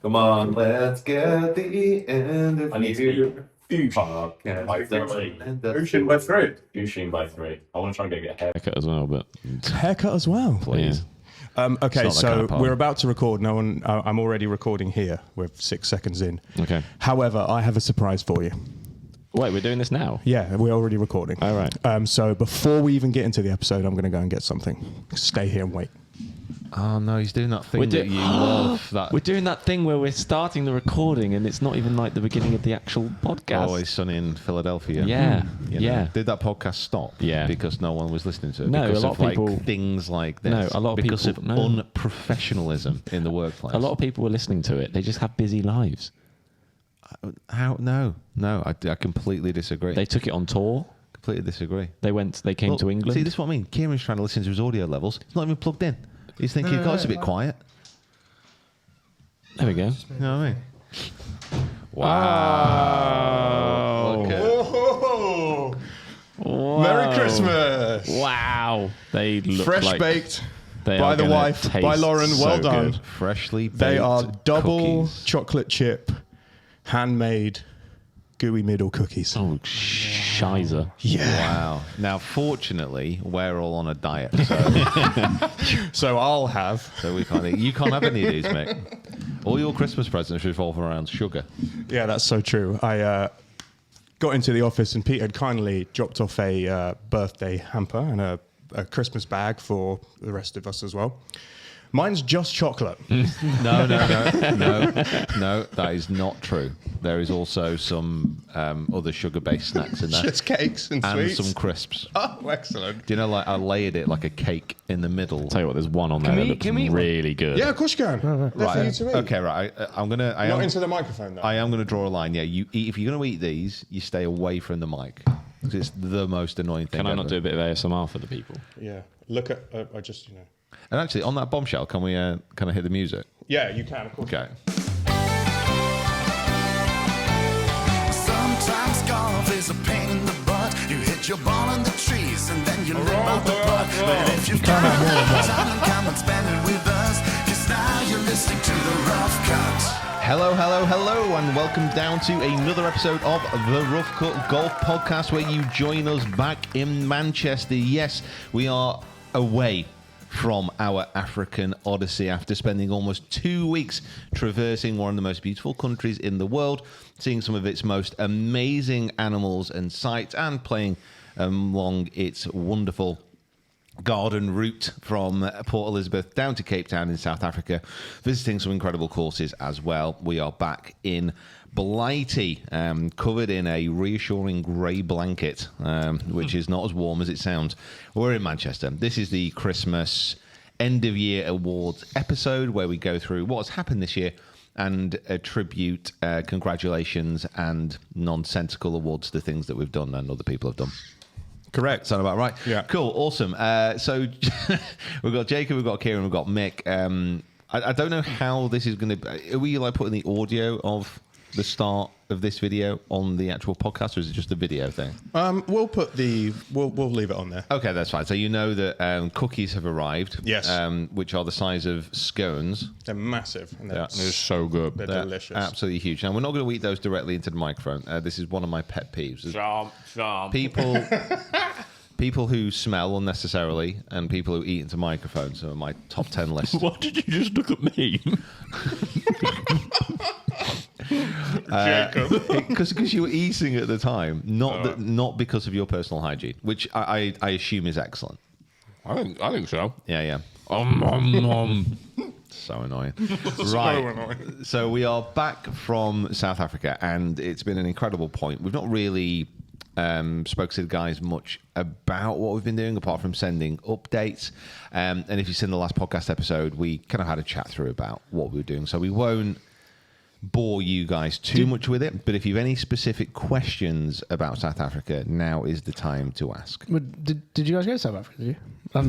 Come on, let's get the end of I need to your podcast. By 3. Ocean by 3. Ushing by 3. I want to try and get a Haircut as well, but Haircut as well. please. Okay, It's not that kind so of party. we're about to record. I'm already recording here. We're 6 seconds in. Okay. However, I have a surprise for you. Wait, we're doing this now? Yeah, we're already recording. All right. So before we even get into the episode, I'm going to go and get something. Stay here and wait. Oh no, he's doing that thing We're that you love. That We're doing that thing where we're starting the recording and it's not even like the beginning of the actual podcast. Always Sunny in Philadelphia. Yeah, You know, yeah. Did that podcast stop? Yeah. Because no one was listening to it. No, because a lot of people- things like this. No, a lot of because people- of no. unprofessionalism in the workplace. A lot of people were listening to it. They just have busy lives. How? No, I completely disagree. They took it on tour. completely disagree. They came to England. See, this is what I mean. Kieran's trying to listen to his audio levels. He's not even plugged in. He's thinking, God, it's a bit quiet. There we go. You know what I mean? Wow. Look at- Wow. Merry Christmas! Wow. They look Fresh like baked they by are the gonna wife, by taste Lauren. so Well done. good. Freshly baked They are double cookies. chocolate chip, handmade, gooey middle cookies. Oh, shizer. Yeah. Wow. Now, fortunately, we're all on a diet, so, So I'll have. so we can't. You can't have any of these, mate. All your Christmas presents revolve around sugar. Yeah, that's so true. I got into the office and Pete had kindly dropped off a birthday hamper and a Christmas bag for the rest of us as well. Mine's just chocolate. No, that is not true. There is also some other sugar-based snacks in there, Just cakes and sweets. some crisps. Oh, excellent. Do you know, like I layered it like a cake in the middle. Tell you what, there's one on there that looks really good. Yeah, of course you can. They're for you to eat. Okay, right. I'm gonna. Not into the microphone, though. I am going to draw a line. Yeah, you eat, if you're going to eat these, you stay away from the mic. 'Cause it's the most annoying thing. Can I not ever. do a bit of ASMR for the people? Yeah. Look at, I just, And actually, on that bombshell, can we kind of hit the music? Yeah, you can, of course. Okay. Sometimes golf is a pain in the butt. You hit your ball in the trees and then you live out the putt. But if you've got time and come and spend it with us, just now you're listening to the Rough Cut. Hello, and welcome down to another episode of the Rough Cut Golf Podcast, where you join us back in Manchester. Yes, we are away from our African odyssey after spending almost 2 weeks traversing one of the most beautiful countries in the world, seeing some of its most amazing animals and sights, and playing along its wonderful garden route from Port Elizabeth down to Cape Town in South Africa, visiting some incredible courses as well. We are back in Blighty, covered in a reassuring grey blanket, which is not as warm as it sounds. We're in Manchester. This is the Christmas end of year awards episode where we go through what's happened this year and attribute congratulations and nonsensical awards to things that we've done and other people have done. Correct. Sound about right? Yeah. Cool. Awesome. So we've got Jacob, we've got Kieran, we've got Mick. I don't know how this is going to... Are we like putting the audio of the start of this video on the actual podcast, or is it just a video thing? We'll put we'll leave it on there. Okay, that's fine. So you know that cookies have arrived. Yes. Which are the size of scones. They're massive. And they're, Yeah. so good. they're They're delicious. absolutely huge. Now, we're not going to eat those directly into the microphone. This is one of my pet peeves. Chomp. People who smell unnecessarily and people who eat into microphones are my top 10 list. What did you just look at me? Jacob. Because you were eating at the time, not because of your personal hygiene, which I assume is excellent. I think so. Yeah. So annoying. Right. annoying. So we are back from South Africa, and it's been an incredible point. We've not really spoke to the guys much about what we've been doing, apart from sending updates. And if you've seen the last podcast episode, we kind of had a chat through about what we were doing. So we won't bore you guys too much with it, but if you have any specific questions about South Africa, now is the time to ask. But did you guys go to South Africa? Did you? I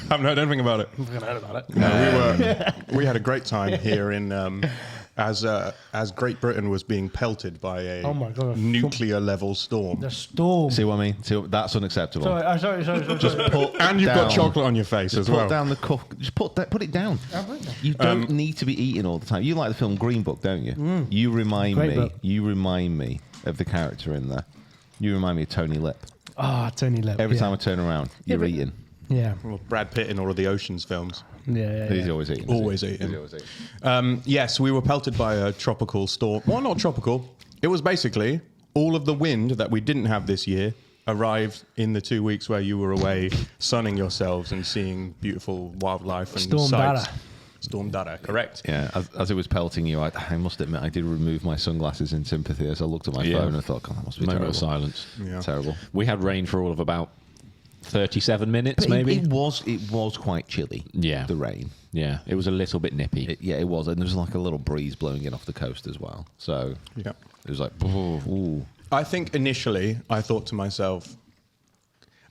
haven't heard anything about it. I haven't heard about it. No, we had a great time here in as Great Britain was being pelted by a Oh my God. nuclear level storm. The storm. See what I mean? That's unacceptable. Sorry. Just put And you've got down- chocolate on your face Just as put well. down the cuff. Just put it down. You don't need to be eating all the time. You like the film Green Book, don't you? You remind Great me. book. You remind me of the character in there. You remind me of Tony Lip. Tony Lip. Every time I turn around, you're eating. Yeah. Well, Brad Pitt in all of the Ocean's films. Yeah. He's always eating. Always eating. Yes, we were pelted by a tropical storm. Well, not tropical. It was basically all of the wind that we didn't have this year arrived in the 2 weeks where you were away sunning yourselves and seeing beautiful wildlife and Storm sights. Dara. Storm Dara, correct. Yeah, as it was pelting you, I must admit I did remove my sunglasses in sympathy as I looked at my Yeah. phone and thought, God, that must be Moment terrible. of silence. Yeah. Terrible. We had rain for all of about 37 minutes, But maybe. it was quite chilly. Yeah. The rain. Yeah, it was a little bit nippy. It was, and there was like a little breeze blowing in off the coast as well. So Yeah. it was like, ooh. I think initially I thought to myself,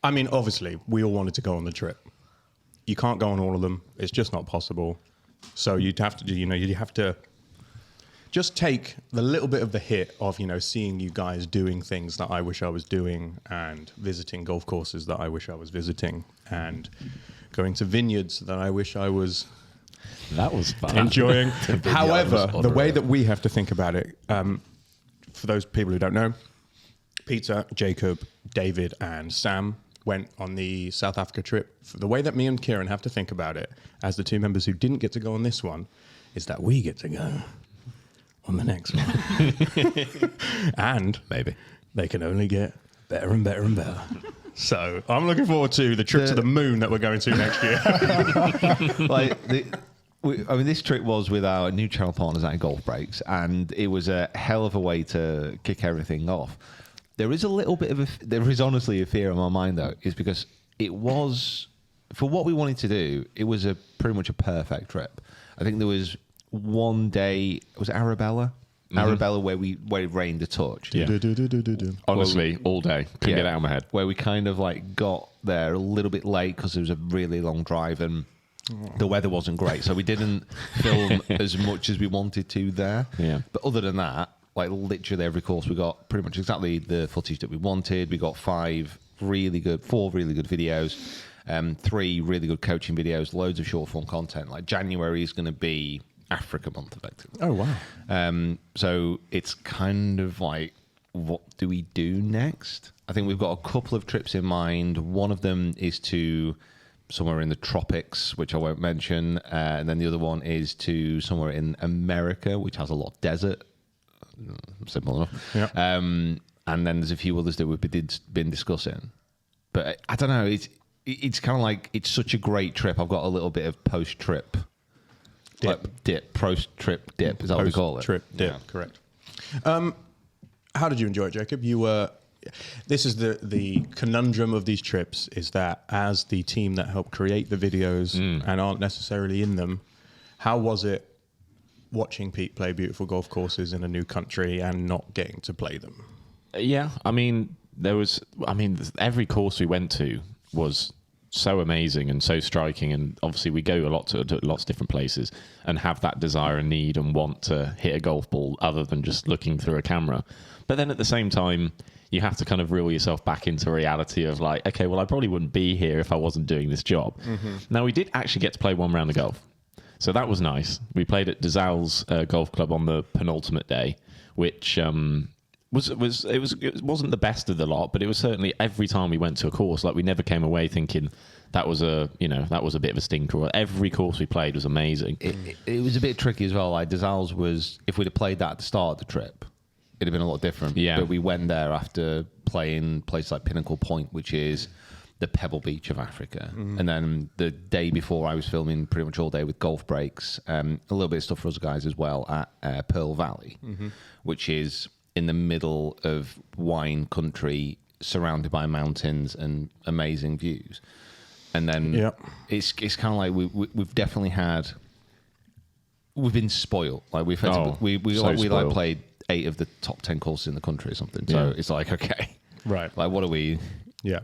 I mean, obviously, we all wanted to go on the trip. You can't go on all of them. It's just not possible. So you'd have to do, you have to just take the little bit of the hit of, seeing you guys doing things that I wish I was doing and visiting golf courses that I wish I was visiting and going to vineyards that I wish I was That was fun. enjoying. However, was the way unreal. that we have to think about it, for those people who don't know, Peter, Jacob, David, and Sam went on the South Africa trip. The way that me and Kieran have to think about it, as the two members who didn't get to go on this one, is that we get to go on the next one. And Maybe. they can only get better and better and better. So I'm looking forward to the trip to the moon that we're going to next year. This trip was with our new channel partners at Golf Breaks, and it was a hell of a way to kick everything off. There is a little bit of there is honestly a fear in my mind though, is because it was, for what we wanted to do, it was pretty much a perfect trip. I think there was one day, was it Arabella? Arabella where it rained a touch. Yeah. Honestly, all day. Couldn't get it out of my head. Where we kind of got there a little bit late because it was a really long drive and the weather wasn't great. So we didn't film as much as we wanted to there. Yeah. But other than that, literally every course we got pretty much exactly the footage that we wanted. We got 4 really good videos, 3 really good coaching videos, loads of short form content. January is going to be Africa month effectively. Oh, wow. So it's kind of what do we do next? I think we've got a couple of trips in mind. One of them is to somewhere in the tropics, which I won't mention. And then the other one is to somewhere in America, which has a lot of desert. Simple enough. Yeah. And then there's a few others that we've been discussing. But I don't know. It's kind of it's such a great trip. I've got a little bit of post-trip post-trip dip. Is that what we call it? Trip dip, Yeah. correct. How did you enjoy it, Jacob? This is the conundrum of these trips, is that as the team that helped create the videos and aren't necessarily in them, how was it watching Pete play beautiful golf courses in a new country and not getting to play them? Yeah, every course we went to was so amazing and so striking, and obviously we go to lots of different places and have that desire and need and want to hit a golf ball other than just looking through a camera. But then at the same time, you have to kind of reel yourself back into reality of okay, well, I probably wouldn't be here if I wasn't doing this job. Now, we did actually get to play one round of golf, so that was nice. We played at DeZal's golf club on the penultimate day, which it wasn't the best of the lot, but it was certainly, every time we went to a course, we never came away thinking that was a bit of a stinker. Every course we played was amazing. It was a bit tricky as well. DeZal's was, if we'd have played that at the start of the trip, it'd have been a lot different. Yeah. But we went there after playing places like Pinnacle Point, which is the Pebble Beach of Africa. And then the day before, I was filming pretty much all day with Golf Breaks, a little bit of stuff for us guys as well at Pearl Valley, which is in the middle of wine country, surrounded by mountains and amazing views. And then it's kind of we've definitely we've been spoiled. We spoiled. played 8 of the top 10 courses in the country or something. So it's okay, Right. what are we? Yeah.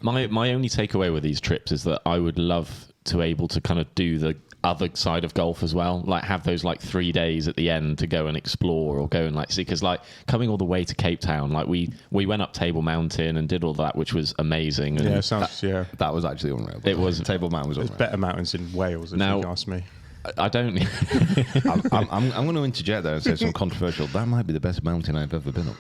My only takeaway with these trips is that I would love to able to kind of do the other side of golf as well, like have those like 3 days at the end to go and explore or go and like see, because like coming all the way to Cape Town, like we went up Table Mountain and did all that, which was amazing. And that was actually unreal. It was. Table Mountain was There's unreal. better mountains in Wales, if Now- you ask me. I don't. I'm going to interject there and say something controversial. That might be the best mountain I've ever been up.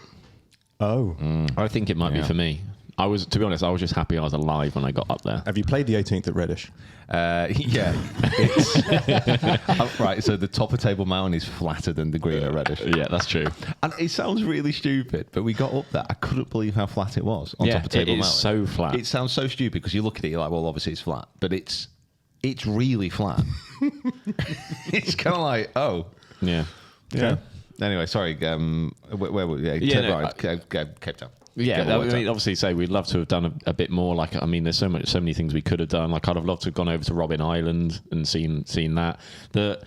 Oh. I think it might be Yeah. for me. To be honest, I was just happy I was alive when I got up there. Have you played the 18th at Reddish? Yeah. It's, right, so the top of Table Mountain is flatter than the green at Reddish. Yeah, that's true. And it sounds really stupid, but we got up there. I couldn't believe how flat it was on Yeah, top of Table it is Mountain. so flat. It sounds so stupid because you look at it, you're like, well, obviously it's flat, but it's really flat. It's kind of like, oh. Yeah. Yeah. Anyway, sorry. Where were we? Cape Town. Yeah, Get my words I mean, out. obviously, say we'd love to have done a bit more. Like, I mean, there's so many things we could have done. Like, I'd have loved to have gone over to Robin Island and seen that. To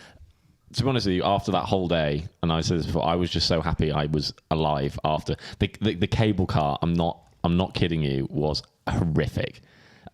be honest with you, after that whole day, and I said this before, I was just so happy I was alive after the cable car. I'm not kidding you. Was horrific.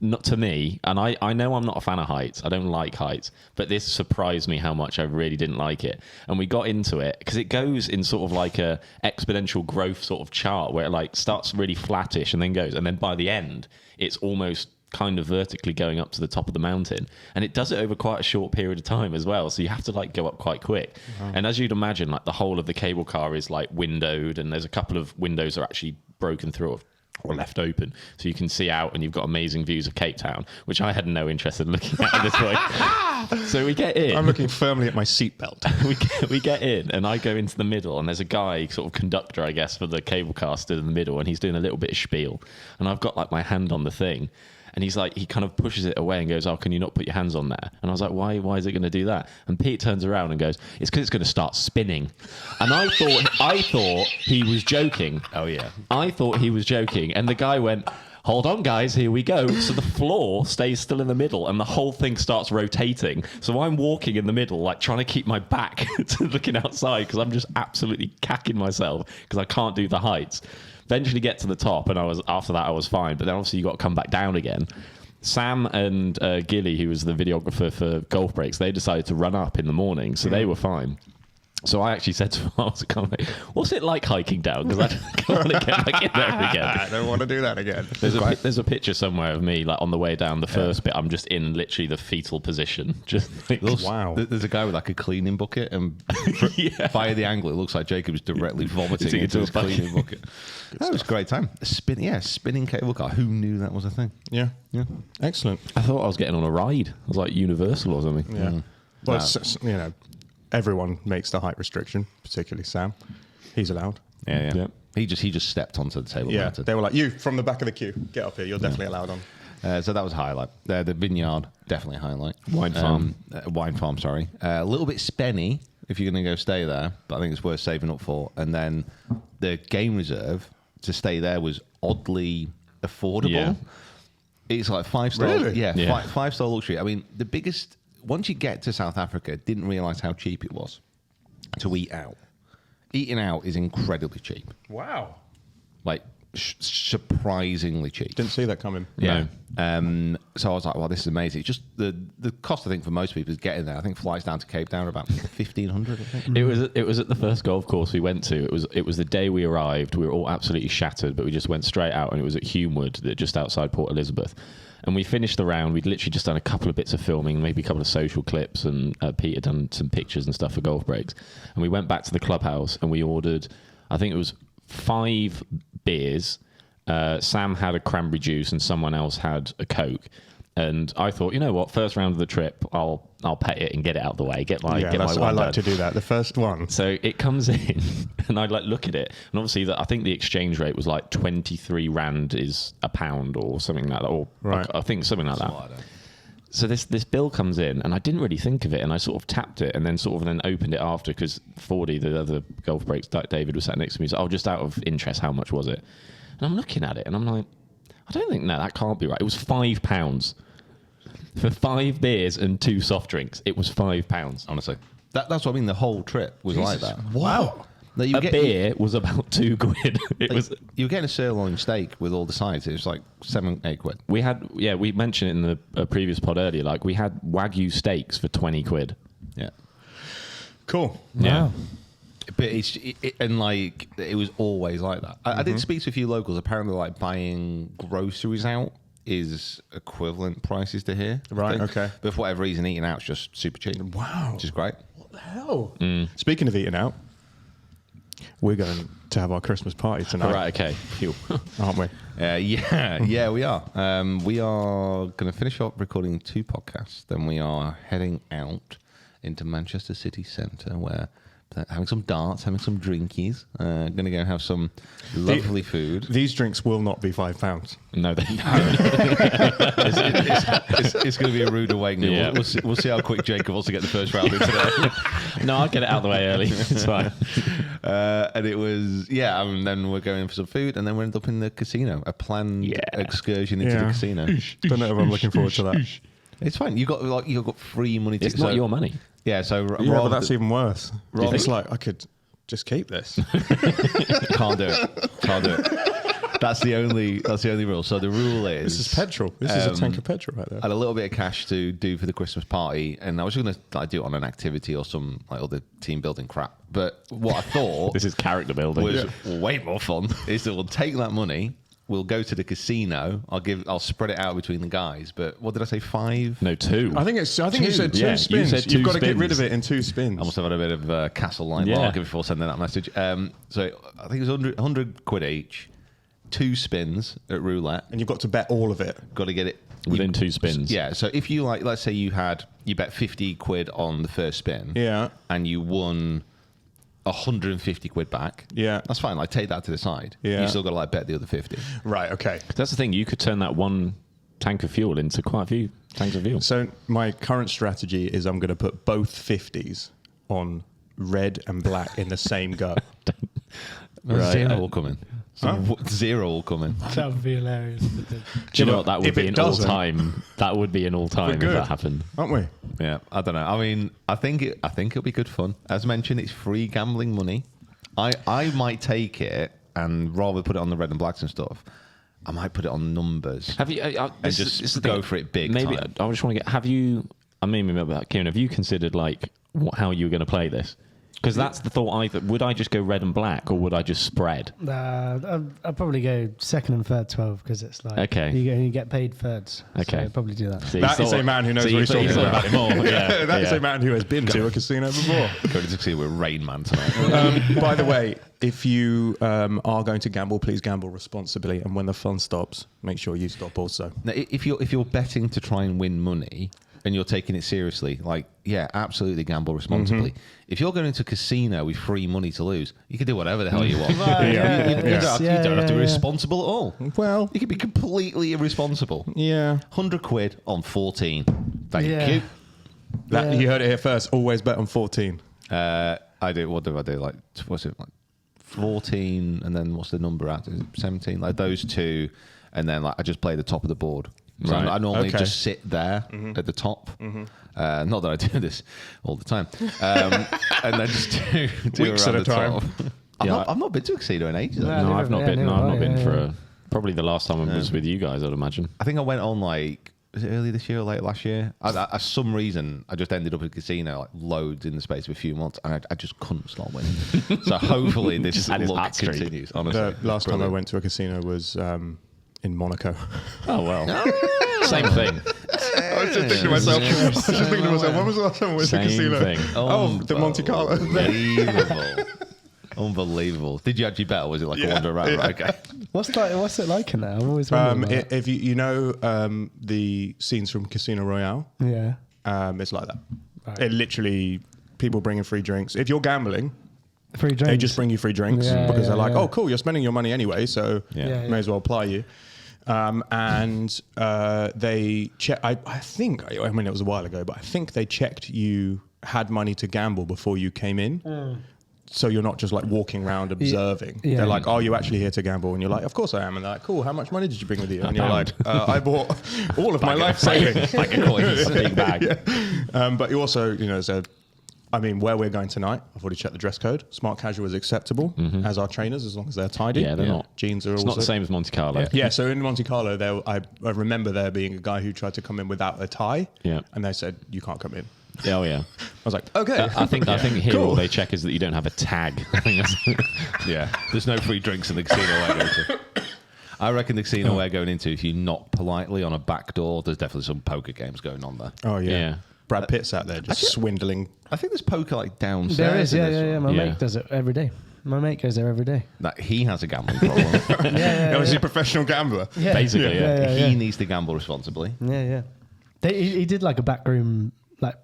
Not to me, and I know I'm not a fan of heights. I don't like heights, but this surprised me how much I really didn't like it. And we got into it because it goes in sort of like a exponential growth sort of chart where it like starts really flattish and then goes, and then by the end it's almost kind of vertically going up to the top of the mountain, and it does it over quite a short period of time as well, so you have to like go up quite quick. And as you'd imagine, like the whole of the cable car is like windowed, and there's a couple of windows that are actually broken through or left open, so you can see out, and you've got amazing views of Cape Town, which I had no interest in looking at this point. So we get in. I'm looking firmly at my seatbelt. we get in, and I go into the middle, and there's a guy, sort of conductor, I guess, for the cable car stood in the middle, and he's doing a little bit of spiel, and I've got like my hand on the thing, and he's like, he kind of pushes it away and goes, "Oh, can you not put your hands on there?" And I was like, why is it going to do that? And Pete turns around and goes, "It's because it's going to start spinning." And I thought he was joking. Oh, yeah. I thought he was joking, and the guy went, "Hold on, guys, here we go." So the floor stays still in the middle, and the whole thing starts rotating. So I'm walking in the middle, like trying to keep my back to looking outside, because I'm just absolutely cacking myself because I can't do the heights. Eventually get to the top, and after that I was fine. But then obviously you got to come back down again. Sam and Gilly, who was the videographer for Golf Breaks, they decided to run up in the morning, so they were fine. So I actually said to him, I was kind of like, "What's it like hiking down?" Because I don't want to get back in there again. I don't want to do that again. There's a picture somewhere of me, like on the way down the first bit. I'm just in literally the fetal position. Just like, Wow. There's a guy with like a cleaning bucket, and via the angle, it looks like Jacob's directly vomiting into his cleaning bucket. That was a great time. Spinning cable car. Who knew that was a thing? Yeah. Excellent. I thought I was getting on a ride. I was like Universal or something. Yeah. Well, everyone makes the height restriction, particularly Sam. He's allowed. Yeah. Yep. He just stepped onto the table. Yeah. Mountain. They were like, "You from the back of the queue, get up here. You're definitely allowed on." So that was a highlight. The vineyard, definitely a highlight. Wine farm. Wine farm, sorry. A little bit spenny if you're going to go stay there, but I think it's worth saving up for. And then the game reserve to stay there was oddly affordable. Yeah. It's like 5-star. Really? Yeah, Yeah. 5-star luxury. I mean, the biggest, once you get to South Africa, didn't realise how cheap it was to eat out. Eating out is incredibly cheap. Wow. Like, surprisingly cheap. Didn't see that coming. No. So I was like, well, this is amazing. It's just the cost, I think, for most people is getting there. I think flights down to Cape Town are about 1,500, I think. It was at the first golf course we went to. It was the day we arrived. We were all absolutely shattered, but we just went straight out, and it was at Humewood, just outside Port Elizabeth. And we finished the round. We'd literally just done a couple of bits of filming, maybe a couple of social clips, and Pete had done some pictures and stuff for Golf Breaks. And we went back to the clubhouse, and we ordered, I think it was 5 beers. Sam had a cranberry juice, and someone else had a Coke. And I thought, you know what? First round of the trip, I'll pet it and get it out of the way. Get my I one like done. to do that. The first one. So it comes in, and I like look at it, and obviously I think the exchange rate was like 23 rand is a pound or something like that, or Right. I think something like that. So this bill comes in, and I didn't really think of it, and I sort of tapped it, and then opened it after, because Fordy, the other Golf Breaks, David, was sat next to me. So, "Oh, just out of interest, how much was it?" And I'm looking at it, and I'm like, I don't think, no, that can't be right. It was £5 for 5 beers and 2 soft drinks. It was £5. Honestly. That's what I mean. The whole trip was like that. Wow. No, you A beer was about £2. It was. You were getting a sirloin steak with all the sides. It was like 7-8 quid. We had, we mentioned it in the previous pod earlier. Like, we had Wagyu steaks for 20 quid. Yeah. Cool. Yeah. But it was always like that. I did speak to a few locals. Apparently, like buying groceries out is equivalent prices to here. I Right, think. okay. But for whatever reason, eating out's just super cheap. Wow. Which is great. What the hell? Speaking of eating out, we're going to have our Christmas party tonight, Right, okay. Phew. aren't we? Yeah, we are. We are going to finish up recording 2 podcasts. Then we are heading out into Manchester city centre where having some darts, having some drinkies. Going to go have some lovely food. These drinks will not be £5. No, they don't. It's going to be a rude awakening. Yeah. We'll see how quick Jacob wants to get the first round in today. No, I'll get it out of the way early. It's fine. And it was, and then we're going for some food, and then we end up in the casino, a planned excursion into the casino. Don't know if I'm looking forward to that. It's fine. You've got free money to It's not your money. Yeah, so Yeah, but that's even worse. rather- It's like I could just keep this. can't do it. That's the only rule. So the rule is This is petrol. This is a tank of petrol right there. I had a little bit of cash to do for the Christmas party, and I was going to do it on an activity or some like other team building crap. But what I thought This is character building. was way more fun is that we'll take that money, we'll go to the casino. I'll spread it out between the guys. But what did I say? 5? No, 2. I think you said two Yeah, you spins. said You've two got to get spins. rid of it in 2 spins. I must have had a bit of castle line Yeah. market before sending that message. So I think it was 100 quid each, 2 spins at roulette. And you've got to bet all of it. Got to get it Within 2 spins. Yeah. So if you let's say you bet 50 quid on the first spin. Yeah. And you won 150 quid back. Yeah. That's fine. Like take that to the side. Yeah. You still got to bet the other 50. Right, okay. That's the thing. You could turn that one tank of fuel into quite a few tanks of fuel. So my current strategy is I'm going to put both 50s on red and black in the same go. Right. 0 will come in. So 0 will come in. That would be hilarious. Do you know what? That would if be it an doesn't- all-time. That would be an all-time if good. that happened. Aren't we? Yeah, I don't know. I mean, I think it'll be good fun. As mentioned, it's free gambling money. I might take it and rather put it on the red and blacks and stuff. I might put it on numbers. Have you? And just go for it big Maybe time. I just want to get. Have you? I mean, remember that, Kieran. Have you considered how you were going to play this? Because that's the thought. Either would I just go red and black, or would I just spread? I'd probably go second and third 12 because it's like Okay. you get paid thirds. Okay. So I'd probably do that. See, That is a man who knows what he's talking about. it more. Yeah, That is yeah. a man who has been to a casino before. Going to see with Rain Man tonight. By the way, if you are going to gamble, please gamble responsibly. And when the fun stops, make sure you stop also. Now, if you're betting to try and win money and you're taking it seriously, absolutely gamble responsibly. If you're going to a casino with free money to lose, you can do whatever the hell you want. Right, yeah, You don't have to be yeah. responsible at all. Well, You can be completely irresponsible. yeah. 100 quid on 14. Thank Yeah. you. That, you heard it here first. Always bet on 14. I do. What do I do? What's it like? 14, and then what's the number after? 17. Like those two, and then I just play the top of the board. So Right. I normally Okay. just sit there at the top. Not that I do this all the time, and then just do Weeks around at a the time. top. I've not been to a casino in ages. No. No, I've not been. Yeah, No, I've not been yeah, for yeah. probably the last time I was with you guys. I'd imagine. I think I went on was it early this year or late last year? For some reason, I just ended up in a casino loads in the space of a few months, and I just couldn't stop winning. So hopefully this Just had his luck hat straight. continues. Honestly, The last time I Brilliant. went to a casino was in Monaco. Oh well. Same thing. I was just thinking to myself, when was the last time I went to a Same casino? thing. Oh, the Monte Carlo. Unbelievable. Unbelievable. Did you actually bet, or was it a wander around? Yeah. Right, okay. What's it like in there? I've always wondered about If you know the scenes from Casino Royale, that. Yeah. it's like that. Right. It literally, people bringing free drinks. If you're gambling, Free drinks. they just bring you free drinks Yeah, because yeah, they're like, yeah. oh, cool, you're spending your money anyway, so Yeah. may as well apply you. And they check. I think. I mean, it was a while ago, but I think they checked you had money to gamble before you came in. So you're not just walking around observing. Yeah. They're like, "Are you actually here to gamble?" And you're like, "Of course I am." And they're like, "Cool. How much money did you bring with you?" And you're like, "I bought all of my life savings." Bag of coins, big bag. But you also, there's I mean, where we're going tonight, I've already checked the dress code. Smart casual is acceptable, as are trainers, as long as they're tidy. Yeah, they're not. Jeans are It's also... not the same as Monte Carlo. Yeah, so in Monte Carlo, I remember there being a guy who tried to come in without a tie, and they said, you can't come in. Oh yeah. I was like, okay. I think here Cool. all they check is that you don't have a tag. I think that's Yeah, there's no free drinks in the casino I go to. I reckon the casino we're going into, if you knock politely on a back door, there's definitely some poker games going on there. Oh, yeah. Yeah. Brad Pitt's out there just swindling. I think there's poker like downstairs. There is, in yeah, this yeah, yeah. one. My Yeah. mate does it every day. My mate goes there every day. That he has a gambling problem. Yeah, Is he a professional gambler? yeah. basically, yeah. He needs to gamble responsibly. Yeah, yeah. He did like a back room, like,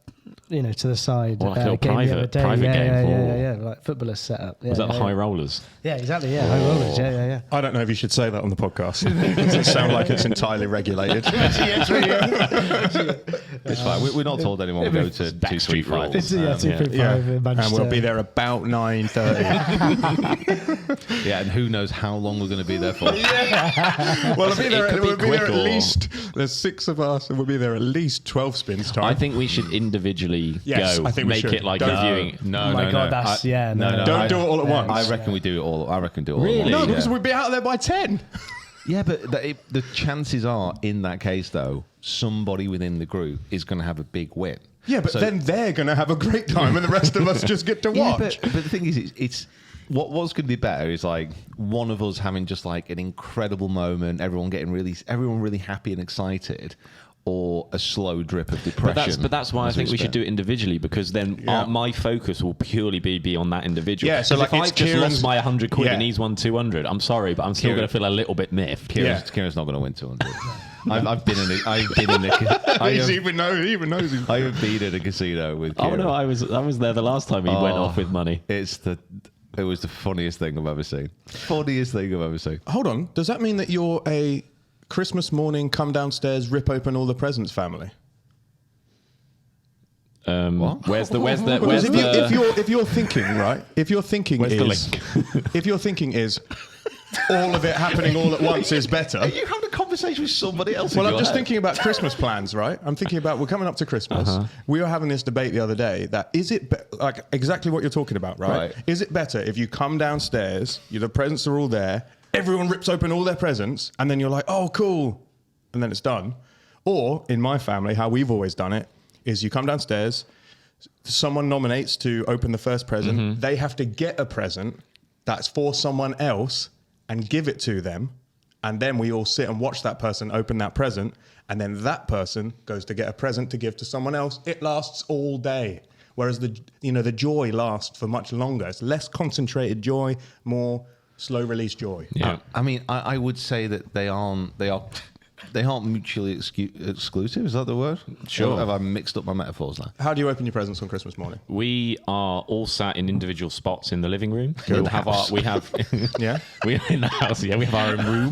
you know, to the side. Or like a little game the other day. private yeah, game yeah, for- yeah, like footballers set up. Yeah, Was that the yeah, high rollers? Yeah, exactly. Yeah, high rollers. Yeah, yeah, yeah. I don't know if you should say that on the podcast. It doesn't sound like it's entirely regulated. It's fine. We're not told anyone will go to Back 235. It's 235 in Manchester. And we'll be there about 9:30. Yeah, and who knows how long we're going to be there for. Well, we'll be there, It could be we'll be there quick at or- least. There's 6 of us, and we'll be there at least 12 spins time. I think we should individually Yes, go. I think we make should. it like Don't- reviewing. No, Oh my no, God, no. that's- I- no. Don't do it all at once. I reckon we do it all. I reckon do it all. Really? At once. No, because yeah. we'd be out there by 10. Yeah, but the chances are, in that case, though, somebody within the group is going to have a big win. Yeah, but So- then they're going to have a great time, and the rest of us just get to Yeah, watch. but the thing is, it's what's going to be better is like one of us having just like an incredible moment, everyone really happy and excited, or a slow drip of depression. But that's why I as we think we should spend. do it individually, because then Yeah. my focus will purely be on that individual. Yeah, so 'Cause like if it's I've just Kieran's- lost my 100 quid Yeah. and he's won 200, I'm sorry, but I'm still Kieran- going to feel a little bit miffed. Kieran's not going to win 200. I've been in I He have, even knows he's... I have been at a casino with Oh Kieran. no, I was there the last time he went off with money. It was the funniest thing I've ever seen. Funniest thing I've ever seen. Hold on. Does that mean that you're a Christmas morning, come downstairs, rip open all the presents family? What? Where's Because the if you're thinking, right? If you're thinking Where's the if your thinking is all of it happening all at once is better. Are you having a conversation with somebody else? Well, in I'm your just head? thinking about Christmas plans, right? I'm thinking about we're coming up to Christmas. We were having this debate the other day that is it like exactly what you're talking about, right? Right. Is it better if you come downstairs, the presents are all there, everyone rips open all their presents, and then you're like, oh, cool, and then it's done? Or in my family, how we've always done it is you come downstairs, someone nominates to open the first present, they have to get a present that's for someone else and give it to them, and then we all sit and watch that person open that present, and then that person goes to get a present to give to someone else. It lasts all day, whereas the joy lasts for much longer. It's less concentrated joy, more slow release joy. Yeah. I mean, I would say that they aren't mutually exclusive. Is that the word? Sure. Have I mixed up my metaphors now? How do you open your presents on Christmas morning? We are all sat in individual spots in the living room. In the have house. we have Yeah? we in the house. Yeah, we have our own room.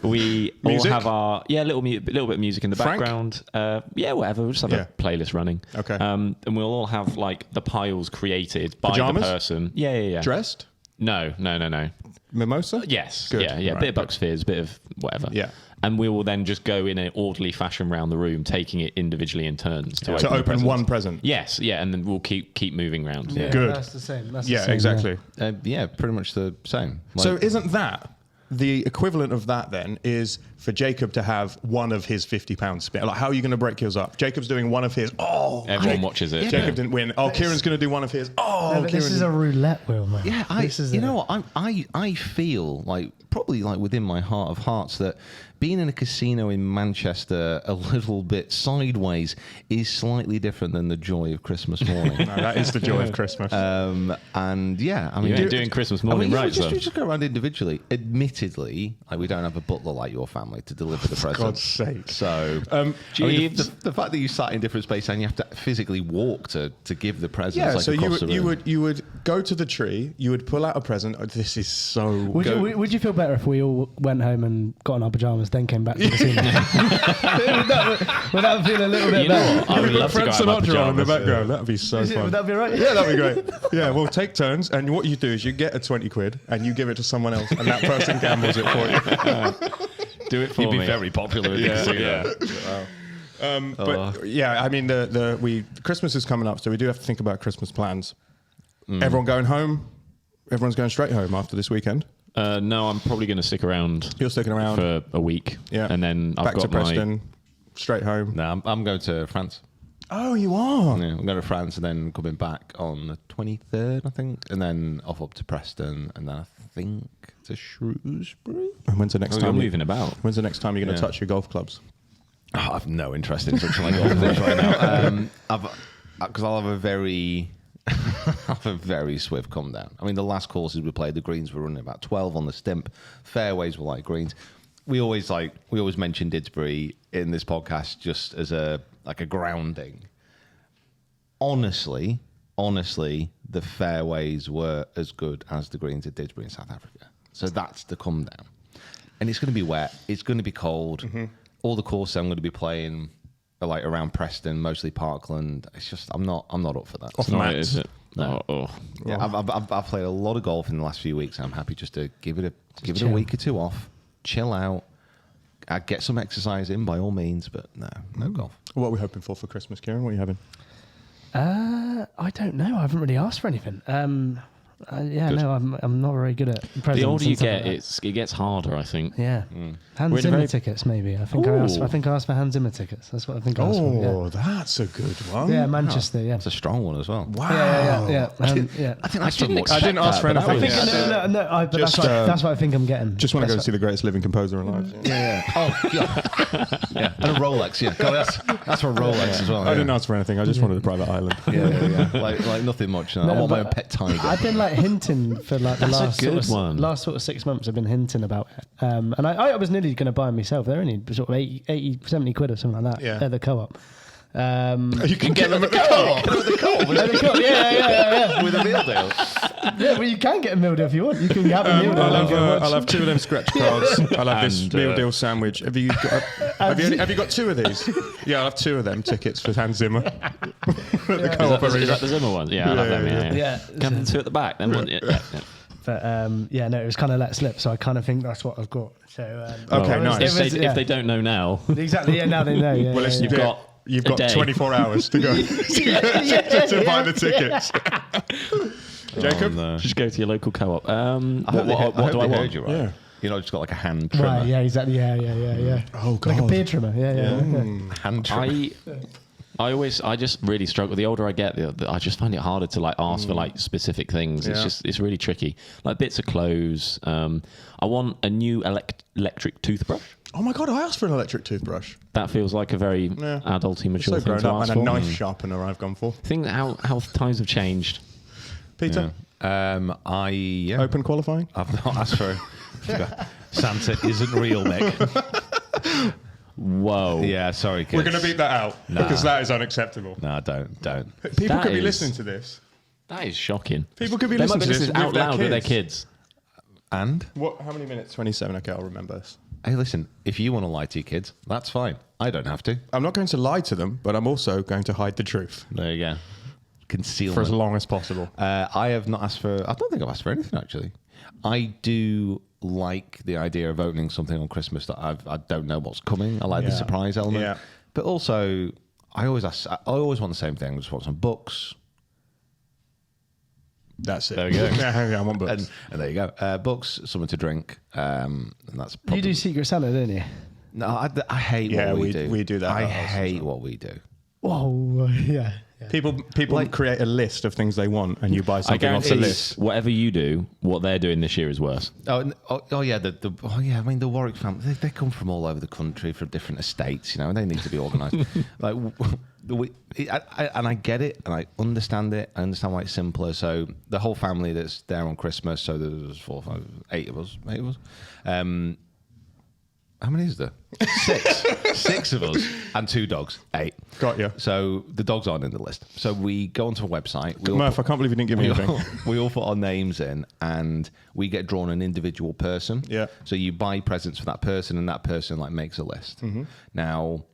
We Music? all have our little bit of music in the Frank? background. Whatever. We'll just have Yeah. a playlist running. Okay. And we'll all have like the piles created by Pajamas? the person. Yeah. Dressed? No. Mimosa? Yes. Good. Yeah. Right, Bit of good. Bucks Fizz, bit of whatever. Yeah. And we will then just go in an orderly fashion around the room, taking it individually in turns to To the open presents. one present. Yes, yeah, and then we'll keep moving around. Yeah. Good. That's the same. That's the Yeah, same, exactly. Yeah, pretty much the same. So Like- isn't that the equivalent of that then is for Jacob to have one of his £50 spin? Like, how are you going to break yours up? Jacob's doing one of his. Oh, Everyone watches it. Jacob didn't win. Oh, Kieran's going to do one of his. Oh, No, but Kieran this is a roulette wheel, man. Yeah, you know what? I feel like probably like within my heart of hearts that being in a casino in Manchester a little bit sideways is slightly different than the joy of Christmas morning. No, that is the joy of Christmas. And yeah, I mean, You ain't doing Christmas morning right, we so. just go around individually. Admittedly, like we don't have a butler like your family to deliver the presents. God's sake. So, I mean, Jeeves. the fact that you sat in different spaces and you have to physically walk to give the presents. Yeah, like so across the room. you would go to the tree, you would pull out a present. Oh, this is so good. Would you feel better if we all went home and got in our pajamas, then came back to the casino? would that feel a little bit You know better? what? I would love to go Frank out in my Sinatra on in the pajamas. background. That'd be so fun. Would that be right? Yeah, that'd be great. Yeah, we'll take turns, and what you do is you get a 20 quid and you give it to someone else, and that person gambles it for you. Do it for You'd be me. very popular in the Yeah, casino. yeah. But yeah, I mean, Christmas is coming up, so we do have to think about Christmas plans. Everyone going home? Everyone's going straight home after this weekend? No, I'm probably going to stick around. You're sticking around for a week. Yeah. And then I've back got to Preston, straight home. No, I'm going to France. Oh, you are? Yeah, I'm going to France and then coming back on the 23rd, I think, and then off up to Preston, and then I think to Shrewsbury. And when's the next Well, time? you're moving about. When's the next time you're going to Yeah. touch your golf clubs? Oh, I have no interest in touching my golf clubs right now. Because I'll have a very, swift come down. I mean, the last courses we played, the greens were running about 12 on the stimp. Fairways were like greens. We always mention Didsbury in this podcast just as a grounding. Honestly, the fairways were as good as the greens at Didsbury in South Africa. So that's the come down. And it's going to be wet. It's going to be cold. All the courses I'm going to be playing are like around Preston, mostly Parkland. It's just I'm not up for that. Off It's not, mats. is it? No. Yeah, I've played a lot of golf in the last few weeks. And I'm happy just to give it a chill. week or two off, chill out, get some exercise in by all means. But no golf. What are we hoping for Christmas, Kieran? What are you having? I don't know. I haven't really asked for anything. I'm not very good at presents. The older you and stuff get, like that. it gets harder, I think. Yeah. Hans We're in a Zimmer very- tickets, maybe. I think I asked for Hans Zimmer tickets. That's what I think I asked for. Oh, that's a good one. Yeah, Manchester. Yeah. It's a strong one as well. Wow. Yeah. I think that's too much. I didn't ask for that, but anything. that was- But Just, that's what I think I'm getting. Just want to go That's see the greatest living composer alive. Yeah. Oh, yeah. Yeah. And a Rolex. Yeah. God, that's for a Rolex as well. I didn't ask for anything. I just wanted a private island. Yeah. Like nothing much. No. I want my own pet tiger. I've been like hinting for like the That's a last good sort of, one. last sort of 6 months. I've been hinting about it, and I was nearly going to buy them myself. They're only sort of 80, 70 quid or something like that. Yeah. At the co-op. You can get them at the co-op. Yeah. With a meal deal. Yeah, well, you can get a meal deal if you want. You can have a meal deal. and go watch. I'll have 2 of them scratch cards. I'll have this And, meal deal sandwich. Have you got 2 of these? Yeah, I'll have 2 of them tickets for Hans Zimmer. At the co-op Is arena. that the Zimmer one? Yeah, I like them. Yeah. Yeah. Come the two at the back. Then one. Yeah. But it was kind of let slip, so I kind of think that's what I've got. So Okay, it was- nice. it was- If they don't know now, exactly, yeah, now they know. Yeah, Well, listen, yeah, you've a got day. 24 hours to go to buy the tickets. Jacob? Oh, no. just go to your local co-op. I hope What do I they want? heard you right. Yeah. You know, just got like a hand trimmer. Right, yeah, exactly, yeah. Oh, Like a God. beard trimmer, yeah. Hand trimmer. I just really struggle. The older I get, I just find it harder to like ask for like specific things. Yeah. It's really tricky. Like bits of clothes. I want a new electric toothbrush. Oh my God, I asked for an electric toothbrush. That feels like a very adulty, mature So thing grown to up, ask and a for. knife sharpener I've gone for. Think how times have changed. Peter, Open. open qualifying? I've not asked for. Santa isn't real, Mick. Whoa. Yeah, sorry, kids. We're going to beat that out because that is unacceptable. No, don't. People That could be is- listening to this. That is shocking. People could be They might listening be to this listening out with their loud with their kids. kids. And What? How many minutes? 27. Okay, I'll remember this. hey, listen, if you want to lie to your kids, that's fine. I don't have to. I'm not going to lie to them, but I'm also going to hide the truth There you go. Concealment. for as long as possible. I have not asked for. I don't think I've asked for anything actually. I do like the idea of opening something on Christmas that I don't know what's coming. I like the Yeah. surprise element. Yeah. But also, I always want the same thing. I just want some books. That's it. There we go. Yeah, I want books. And there you go. Books, something to drink, and that's probably. You do Secret Santa, don't you? No, I hate Yeah, what we we- do. we do that I at ours as hate what we do. Whoa, yeah. People create a list of things they want, and you buy I something off the guarantee list. whatever you do, what they're doing this year is worse. Oh yeah, I mean the Warwick family. They come from all over the country, from different estates, and they need to be organised. Like, and I get it, and I understand it. I understand why it's simpler. So the whole family that's there on Christmas. So there's 4, 5, 8 of us. How many is there? 6. 6 of us and 2 dogs. 8. Got you. So the dogs aren't in the list. So we go onto a website. Murph, I can't believe you didn't give me anything. We all put our names in, and we get drawn an individual person. Yeah. So you buy presents for that person, and that person like makes a list. Mm-hmm. Now,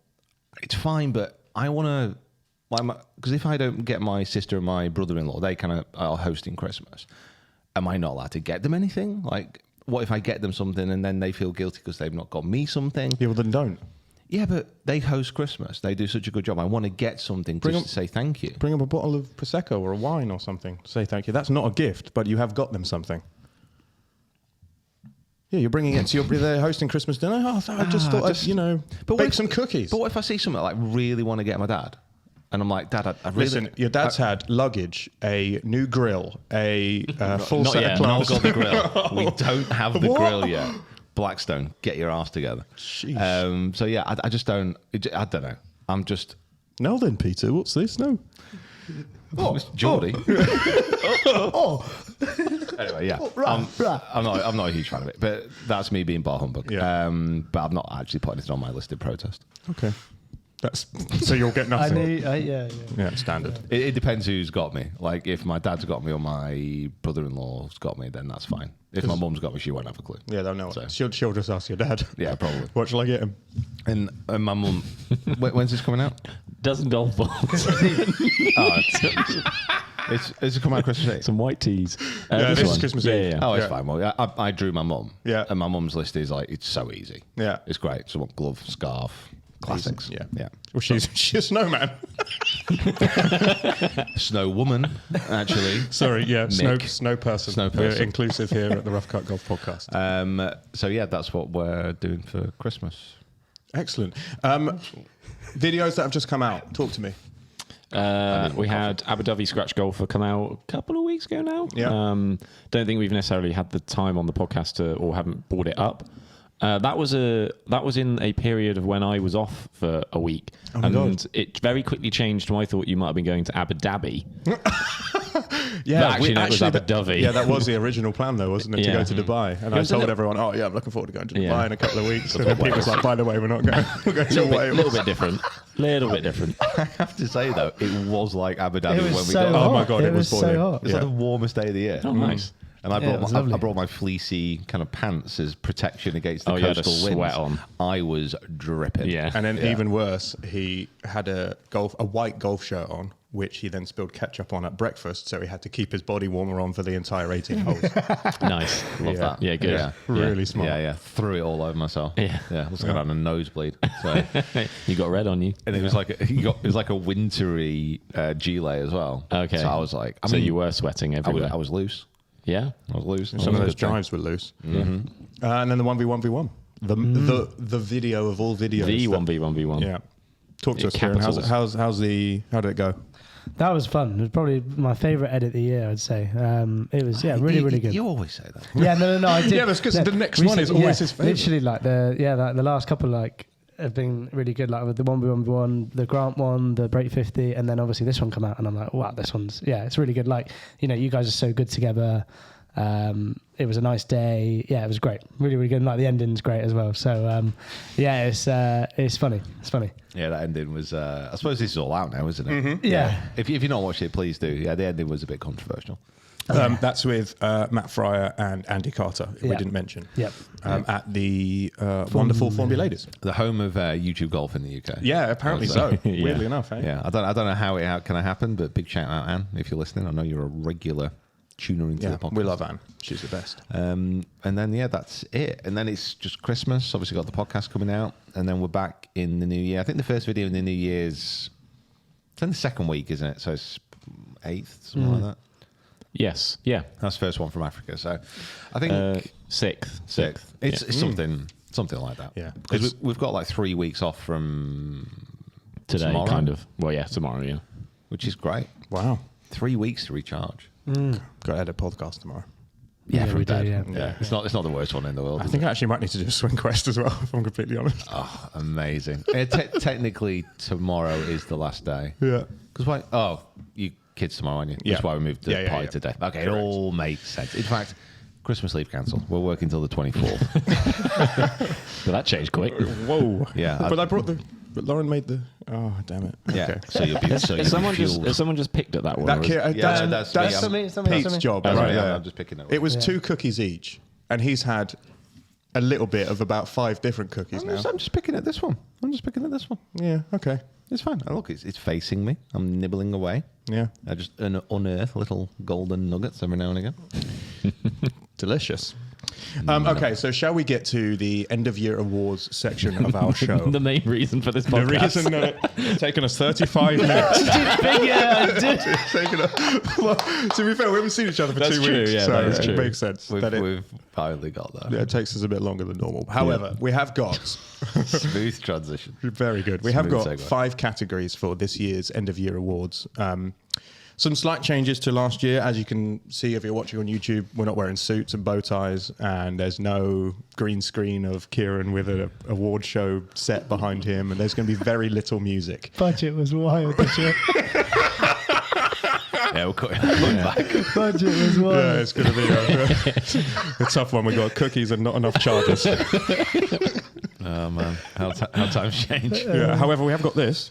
it's fine, but I want to, because if I don't get my sister and my brother-in-law, they kind of are hosting Christmas. Am I not allowed to get them anything? Like, what if I get them something and then they feel guilty because they've not got me something? Yeah, well, then don't. Yeah, but they host Christmas. They do such a good job. I want to get something Bring just them- to say thank you. Bring them a bottle of Prosecco or a wine or something. Say thank you. That's not a gift, but you have got them something. Yeah, you're bringing it. So they're hosting Christmas dinner. Oh, I just thought I'd, what bake if- some cookies. But what if I see something I like really want to get my dad? And I'm like, Dad, I really... Listen, your dad's had luggage, a new grill, a full not set yet. of Not clothes. got the grill. We don't have the What? grill yet. Blackstone, get your ass together. Sheesh. So yeah, I just don't. I don't know. I'm just. No, then, Peter, what's this? No. Oh, Geordie. Oh, Anyway, yeah. right. I'm not a huge fan of it, but that's me being bar humbug. Yeah. But I'm not actually putting it on my listed protest. Okay. That's so you'll get I nothing. knew. Yeah. Yeah, standard. It depends who's got me. Like if my dad's got me or my brother-in-law's got me, then that's fine. If my mum's got me, she won't have a clue. Yeah, they'll know. So- She'll just ask your dad. Yeah, probably. What shall I get him? And my mum, when's this coming out? Dozen golf balls. It's coming out Christmas Eve. Some white tees. Yeah, this is one. Christmas Yeah, Eve. yeah. Oh, it's Yeah. fine. Well, I drew my mum. Yeah. And my mum's list is like, it's so easy. Yeah. It's great. So, glove, scarf, classics. Yeah. Yeah. Well, she's a snowman. Snow woman, actually. Sorry, yeah, Mick. snow person. Snow We're person. inclusive here at the Rough Cut Golf Podcast. So, yeah, that's what we're doing for Christmas. Excellent. Videos that have just come out. Talk to me. We had Abu Dhabi Scratch Golfer come out a couple of weeks ago now. Yeah. Don't think we've necessarily had the time on the podcast or haven't brought it up. That was in a period of when I was off for a week, my and God. it very quickly changed to I thought you might have been going to Abu Dhabi. Yeah, But actually, that was Abu that- Dhabi. Yeah, that was the original plan, though, wasn't it, to Yeah. go to Dubai? And I was a told little- everyone, "Oh, yeah, I'm looking forward to going to Dubai Yeah. in a couple of weeks." And then Pete was like, "By the way, we're not going. We're going to A Wales." little bit different. Little bit different. I have to say, though, it was like Abu Dhabi It when was we so got hot. Oh my God, it was so boiling. hot. It's like the warmest day of the year. Oh, nice. And I Yeah, it was brought lovely. my fleecy kind of pants as protection against the Oh, you had a coastal sweat winds. I was dripping. Yeah. And then even worse, he had a white golf shirt on, which he then spilled ketchup on at breakfast, so he had to keep his body warmer on for the entire 18 holes. Nice. Love Yeah. that. Yeah, good. Yeah. Really smart. Yeah, yeah. Threw it all over myself. Yeah. Yeah. Looks like I had a nosebleed. So, You got red on you. and it was like it was like a wintry gilet as well. Okay. So I was like, So you were sweating everywhere. I was loose. Yeah. I was loose. Some of those Good thing. drives were loose. And then the 1v1v1. The video of all videos. The that- 1v1v1. Yeah. Talk to Yeah, us, Kieran. capitals. How did it go? That was fun. It was probably my favourite edit of the year, I'd say. It was really good. You always say that. Yeah, no, I did. Yeah, that's 'cause the next one is always his favourite. Literally, like the last couple have been really good. Like with the 1v1v1, the Grant one, the Break 50, and then obviously this one come out, and I'm like, wow, this one's it's really good. Like you guys are so good together. It was a nice day. Yeah, it was great. Really, really good. And like the ending's great as well. So it's funny. It's funny. Yeah, that ending was. I suppose this is all out now, isn't it? Yeah. If you've not watched it, please do. Yeah, the ending was a bit controversial. That's with Matt Fryer and Andy Carter, who we Yeah. didn't mention. Yep. At the wonderful Formula Ladies. The home of YouTube golf in the UK. Yeah, apparently so. Yeah. Weirdly enough, eh? Yeah, I don't know how it kind of happened, but big shout out, Anne, if you're listening. I know you're a regular tuner into Yeah, the podcast. we love Anne. She's the best. And then that's it. And then it's just Christmas. Obviously, got the podcast coming out, and then we're back in the new year. I think the first video in the new year's it's in the second week, isn't it? So it's 8th, something like that. Yes. Yeah. That's the first one from Africa. So I think Sixth. 6th. It's something like that. Yeah. because we've got like 3 weeks off from Today, tomorrow, kind of. Well, yeah, tomorrow, yeah. which is great. Wow. 3 weeks to recharge. Got to edit podcast tomorrow. Yeah, from we do, bed. yeah. It's not the worst one in the world. I is think it? I actually might need to do a swing quest as well, if I'm completely honest. Oh, amazing. Technically, tomorrow is the last day. Yeah. Because why? Oh, you kids tomorrow, aren't you? Yeah. That's why we moved the Yeah, party yeah. today. Okay, Correct. it all makes sense. In fact, Christmas leave cancelled. We're working till the 24th. But that changed quick. Whoa. Yeah, But but Lauren made the... Oh, damn it. yeah. Okay. So you'll be Someone just picked at that one. That or is- kid, Yeah, that's that's me. That's me. Pete's job. That's right me. there. I'm just picking it up. It was 2 cookies each, and he's had a little bit of about 5 different cookies now. I'm just picking at this one. Yeah, okay. It's fine. Oh, look, it's facing me. I'm nibbling away. Yeah. I just unearth little golden nuggets every now and again. Delicious. Okay, so shall we get to the end of year awards section of our show? The main reason for this The podcast. reason that it's taken us 35 minutes. It's taken well, to be fair, we haven't seen each other for That's 2 true, weeks, yeah, so that is it true. makes sense. We've, that it, we've finally got that. yeah, it takes us a bit longer than normal. However, we have got Smooth transition. very good. We have got Smooth segue. 5 categories for this year's end of year awards. Some slight changes to last year. As you can see, if you're watching on YouTube, we're not wearing suits and bow ties, and there's no green screen of Kieran with an award show set behind him, and there's going to be very little music. Budget was wild this year. Yeah, we'll cut it back. Budget was wild. Yeah, it's going to be a tough one. We've got cookies and not enough chargers. Oh, man. How times change. Yeah, however, we have got this.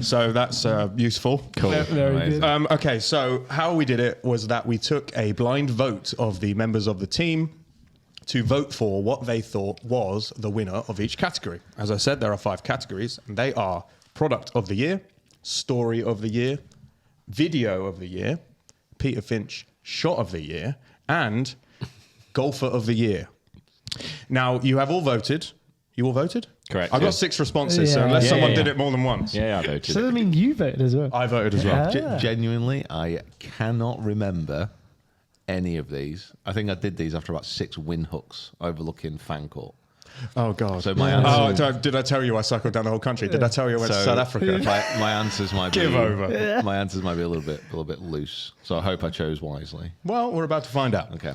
So that's useful. Cool. Very Amazing. good. Okay, so how we did it was that we took a blind vote of the members of the team to vote for what they thought was the winner of each category. As I said, there are 5 categories, and they are Product of the Year, Story of the Year, Video of the Year, Peter Finch Shot of the Year, and Golfer of the Year. Now, you have all voted. You all voted? Correct, I got yeah. 6 responses, so Yeah. unless Yeah, someone yeah, did yeah. it more than once. Yeah, I voted. So that mean you voted as well? I voted as well. Yeah. Genuinely, I cannot remember any of these. I think I did these after about 6 wind hooks overlooking fan court. Oh, God. So my answer, Did I tell you I cycled down the whole country? Did I tell you I went to So- South Africa? my answers might Give be over. My answers might be a little bit loose. So I hope I chose wisely. Well, we're about to find out. Okay.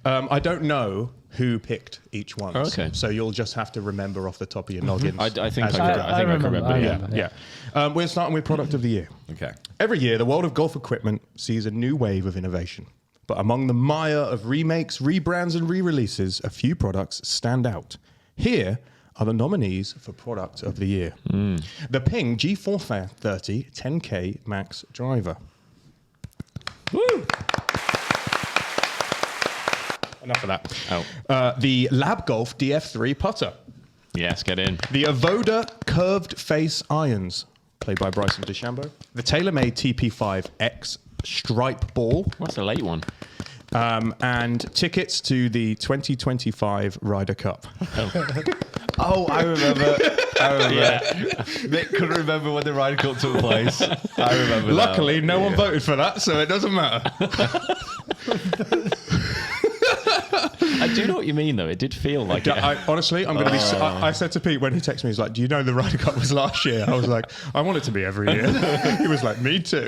I don't know who picked each one. Okay. So you'll just have to remember off the top of your noggins. I think as I you can- go. I think I can remember, Yeah, yeah. We're starting with Product of the Year. Okay. Every year, the world of golf equipment sees a new wave of innovation. But among the mire of remakes, rebrands, and re-releases, a few products stand out. Here are the nominees for Product of the Year. The Ping G430 10K Max Driver. Woo! Enough of that. Oh. The Lab Golf DF3 Putter. Yes, get in. The Avoda Curved Face Irons, played by Bryson DeChambeau. The TaylorMade TP5X Stripe Ball. What's the late one? And tickets to the 2025 Ryder Cup. Oh, I remember. Nick couldn't remember when the Ryder Cup took place. I remember. Luckily, no one voted for that, so it doesn't matter. I do know what you mean, though. It did feel like it. Honestly, I'm going to be. I said to Pete when he texted me, he's like, "Do you know the Ryder Cup was last year?" I was like, "I want it to be every year." He was like, "Me too."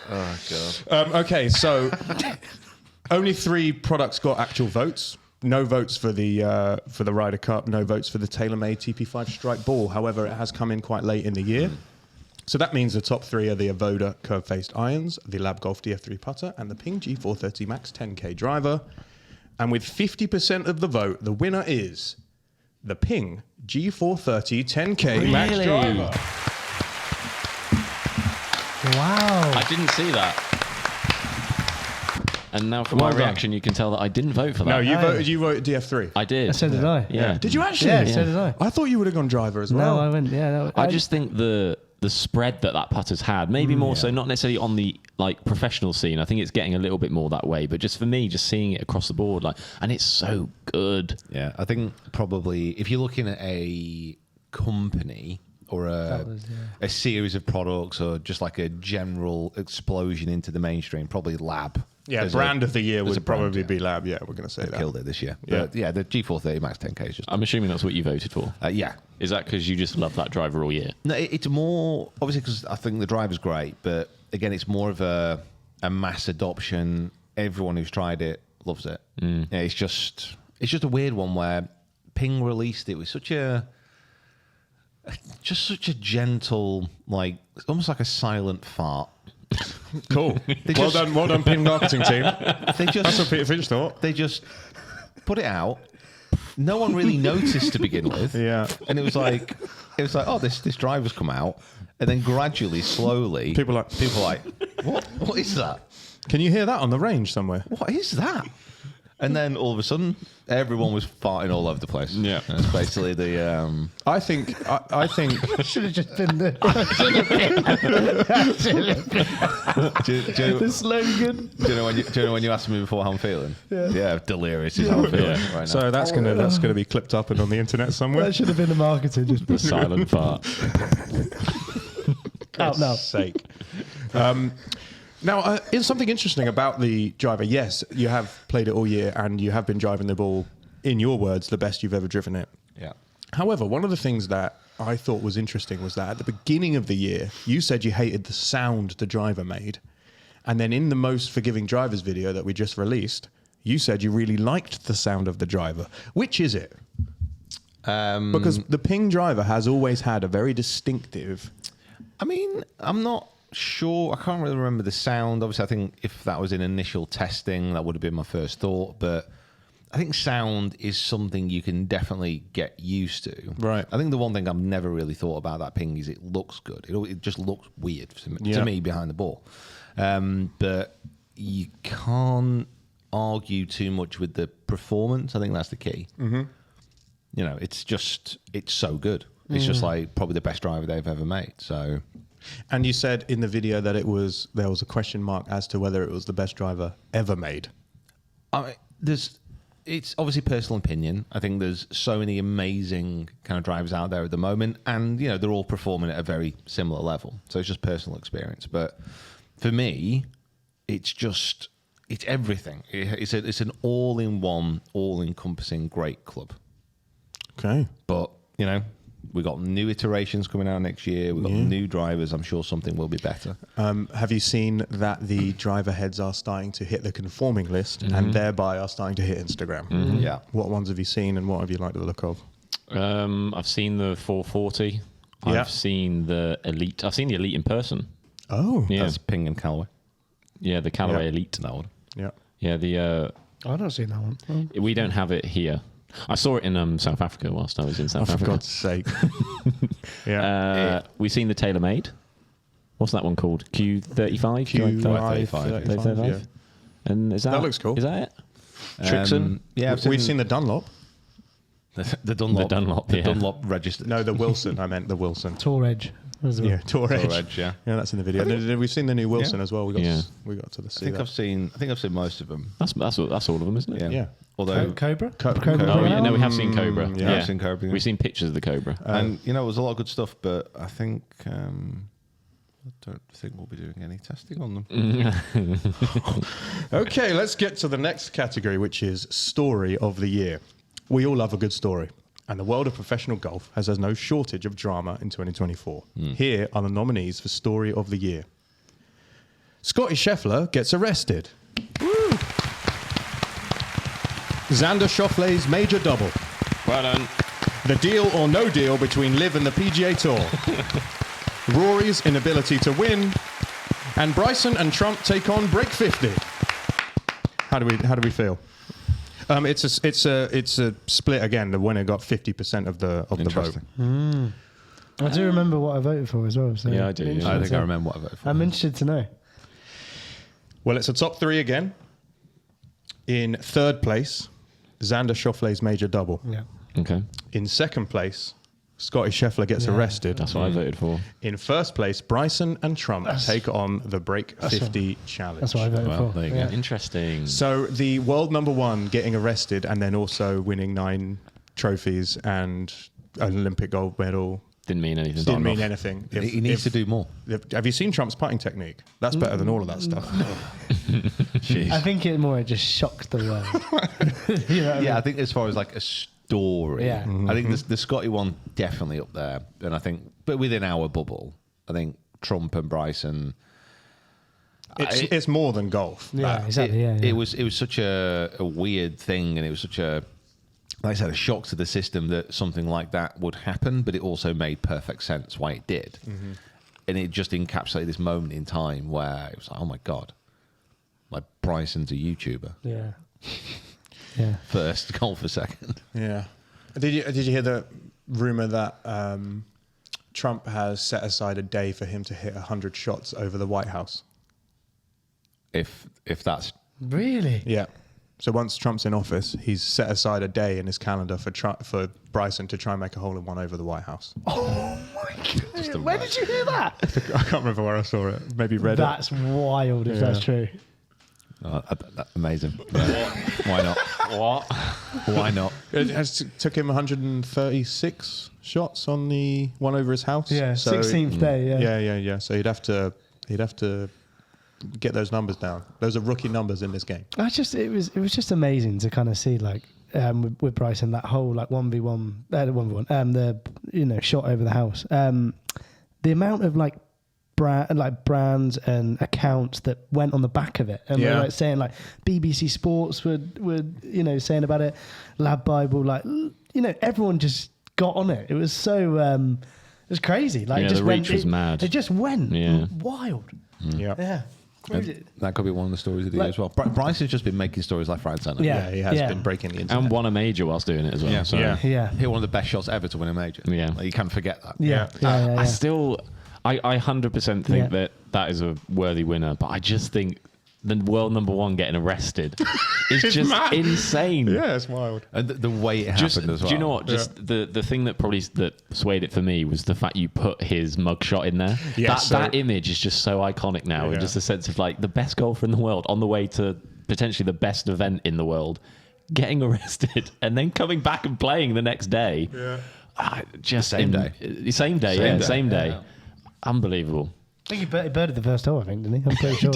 Oh god. Okay, so only 3 products got actual votes. No votes for the Ryder Cup. No votes for the TaylorMade TP5 Strike Ball. However, it has come in quite late in the year. So that means the top 3 are the Avoda curved-faced irons, the Lab Golf DF3 putter, and the Ping G430 Max 10K driver. And with 50% of the vote, the winner is the Ping G430 10K Max Really? driver. Wow. I didn't see that. And now from my done. reaction, you can tell that I didn't vote for that. No, you voted DF3. I did. So did I. Yeah. Did you actually? Yeah, so did I. I thought you would have gone driver as well. No, I went. Yeah, no, I just think the spread that putter's had, maybe more so, not necessarily on the like professional scene. I think it's getting a little bit more that way. But just for me, just seeing it across the board, like, and it's so good. Yeah, I think probably if you're looking at a company or a series of products or just like a general explosion into the mainstream, probably Lab. Yeah, There's brand of the year there's would a brand, probably yeah. be Lab. Yeah, we're going to say that. Killed it this year. Yeah. But yeah, the G430 Max 10K is just. I'm assuming that's what you voted for. Yeah. Is that because you just love that driver all year? No, it's more obviously because I think the driver's great, but again, it's more of a mass adoption. Everyone who's tried it loves it. Yeah, it's just a weird one where Ping released it with such a gentle, like almost like a silent fart. Cool. Well done, Ping marketing team. They That's just what Peter Finch thought. they just put it out. No one really noticed to begin with. Yeah. And it was like, oh, this driver's come out, and then gradually, slowly, People are like, what is that? can you hear that on the range somewhere? What is that? And then all of a sudden, everyone was farting all over the place. Yeah. That's basically the. I think Should have just been the Do slogan. you know when you asked me before how I'm feeling? Yeah, delirious is how I'm feeling right now. so. That's gonna be clipped up and on the internet somewhere. That should have been the marketing. Just The silent fart. out now. Sake. Now, is something interesting about the driver? Yes, you have played it all year, and you have been driving the ball, in your words, the best you've ever driven it. Yeah. However, one of the things that I thought was interesting was that at the beginning of the year, you said you hated the sound the driver made. And then in the Most Forgiving Drivers video that we just released, you said you really liked the sound of the driver. Which is it? Because the Ping driver has always had a very distinctive... I mean, I'm not sure. I can't really remember the sound. Obviously, I think if that was in initial testing, that would have been my first thought. But I think sound is something you can definitely get used to. Right. I think the one thing I've never really thought about that Ping is it looks good. It just looks weird to me behind the ball. But you can't argue too much with the performance. I think that's the key. Mm-hmm. You know, it's so good. It's just like probably the best driver they've ever made. So, And you said in the video that there was a question mark as to whether it was the best driver ever made. It's obviously personal opinion. I think there's so many amazing kind of drivers out there at the moment, and you know they're all performing at a very similar level. So it's just personal experience. But for me, it's everything. It's an all-in-one, all-encompassing great club. Okay. But you know, we've got new iterations coming out next year. We've got new drivers. I'm sure something will be better. Have you seen that the driver heads are starting to hit the conforming list and thereby are starting to hit Instagram? Yeah. What ones have you seen and what have you liked the look of? I've seen the 440. Yeah. I've seen the Elite. I've seen the Elite in person. Oh. Yeah. That's Ping and Callaway. Yeah, the Callaway Yeah. Elite. That one. Yeah. Yeah, the I've not seen that one. we don't have it here. I saw it in South Africa whilst I was in South For Africa. God's sake. Yeah. We've seen the TaylorMade. What's that one called? Q35? Q35. Yeah. And is that That looks cool. Is that it? Trixon? Yeah, We've seen the Dunlop. the Dunlop. The Dunlop, yeah. Dunlop registered. No, the Wilson. I meant the Wilson. Tour Edge. as well. Yeah, Tour Edge. Edge, yeah. Yeah, that's in the video. We've seen the new Wilson as well. We got to the I think I've seen most of them. That's all of them, isn't it? Yeah. Yeah. Although Cobra? Cobra. Oh, yeah, no, we have seen Cobra. yeah. I've seen Cobra, yeah. We've seen pictures of the Cobra. and you know, there's a lot of good stuff, but I think I don't think we'll be doing any testing on them. Okay, let's get to the next category, which is Story of the Year. We all love a good story, and the world of professional golf has no shortage of drama in 2024. Here are the nominees for Story of the Year. Scotty Scheffler gets arrested. Xander Schauffele's major double. Well done. The deal or no deal between Liv and the PGA Tour. Rory's inability to win. And Bryson and Trump take on Break 50. How do we feel? It's a split again. The winner got 50% of the vote. Interesting. I do remember what I voted for as well. So Yeah, I do, yeah. interesting I think to- I remember what I voted for. I'm interested to know. Well, it's a top three again. In third place, Xander Schauffele's major double. Yeah. Okay. In second place, Scotty Scheffler gets arrested. That's what I voted for. In first place, Bryson and Trump take on the Break 50 challenge. That's what I voted Well, for. there you Yeah. go. Interesting. So the world number one getting arrested and then also winning 9 trophies and an Olympic gold medal Didn't mean anything. didn't mean anything. He needs to do more. Have you seen Trump's putting technique? That's better than all of that stuff. I think it just shocked the world. You know what I mean? Yeah, I think as far as like a story, Yeah. I think the Scotty one definitely up there, and I think, but within our bubble, I think Trump and Bryson. It's more than golf. Yeah, exactly. Yeah, It was such a weird thing, and it was such a, like I said, a shock to the system that something like that would happen, but it also made perfect sense why it did. And it just encapsulated this moment in time where it was like, oh my God, like Bryson's a YouTuber. Yeah. Yeah. First, golfer second. Yeah. Did you hear the rumor that Trump has set aside a day for him to hit 100 shots over the White House? If that's Really? Yeah. So once Trump's in office, he's set aside a day in his calendar for Bryson to try and make a hole-in-one over the White House. Oh my God. Where did you hear that? I can't remember where I saw it. Maybe Reddit. That's wild if that's true. Amazing. Yeah. Why not? What? Why not? It took him 136 shots on the one over his house. Yeah, So 16th day, yeah. Yeah. So he'd have to get those numbers down. Those are rookie numbers in this game. It was just amazing to kind of see like with Bryson that whole like 1v1 the shot over the house. The amount of like brands and accounts that went on the back of it and were like saying like BBC Sports would saying about it, Lab Bible, like everyone just got on it. It was so it was crazy. Like the reach was mad. It just went wild. Yeah. That could be one of the stories of the year as well. Bryson's just been making stories left, right, and centre. Yeah. He has been breaking the internet. And won a major whilst doing it as well. Yeah. So. Yeah. Hit one of the best shots ever to win a major. Yeah. Like, you can't forget that. Yeah. I still, I 100% think that is a worthy winner, but I just think the world number one getting arrested is just mad. Insane. Yeah, it's wild. And the way it Just, happened as well. do you know what? Just the thing that swayed it for me was the fact you put his mugshot in there. Yes, that image is just so iconic now, and just a sense of like the best golfer in the world on the way to potentially the best event in the world, getting arrested and then coming back and playing the next day. Same day. Same day. Yeah. Unbelievable. I think he birdied the first hole, I think, didn't he? I'm pretty sure.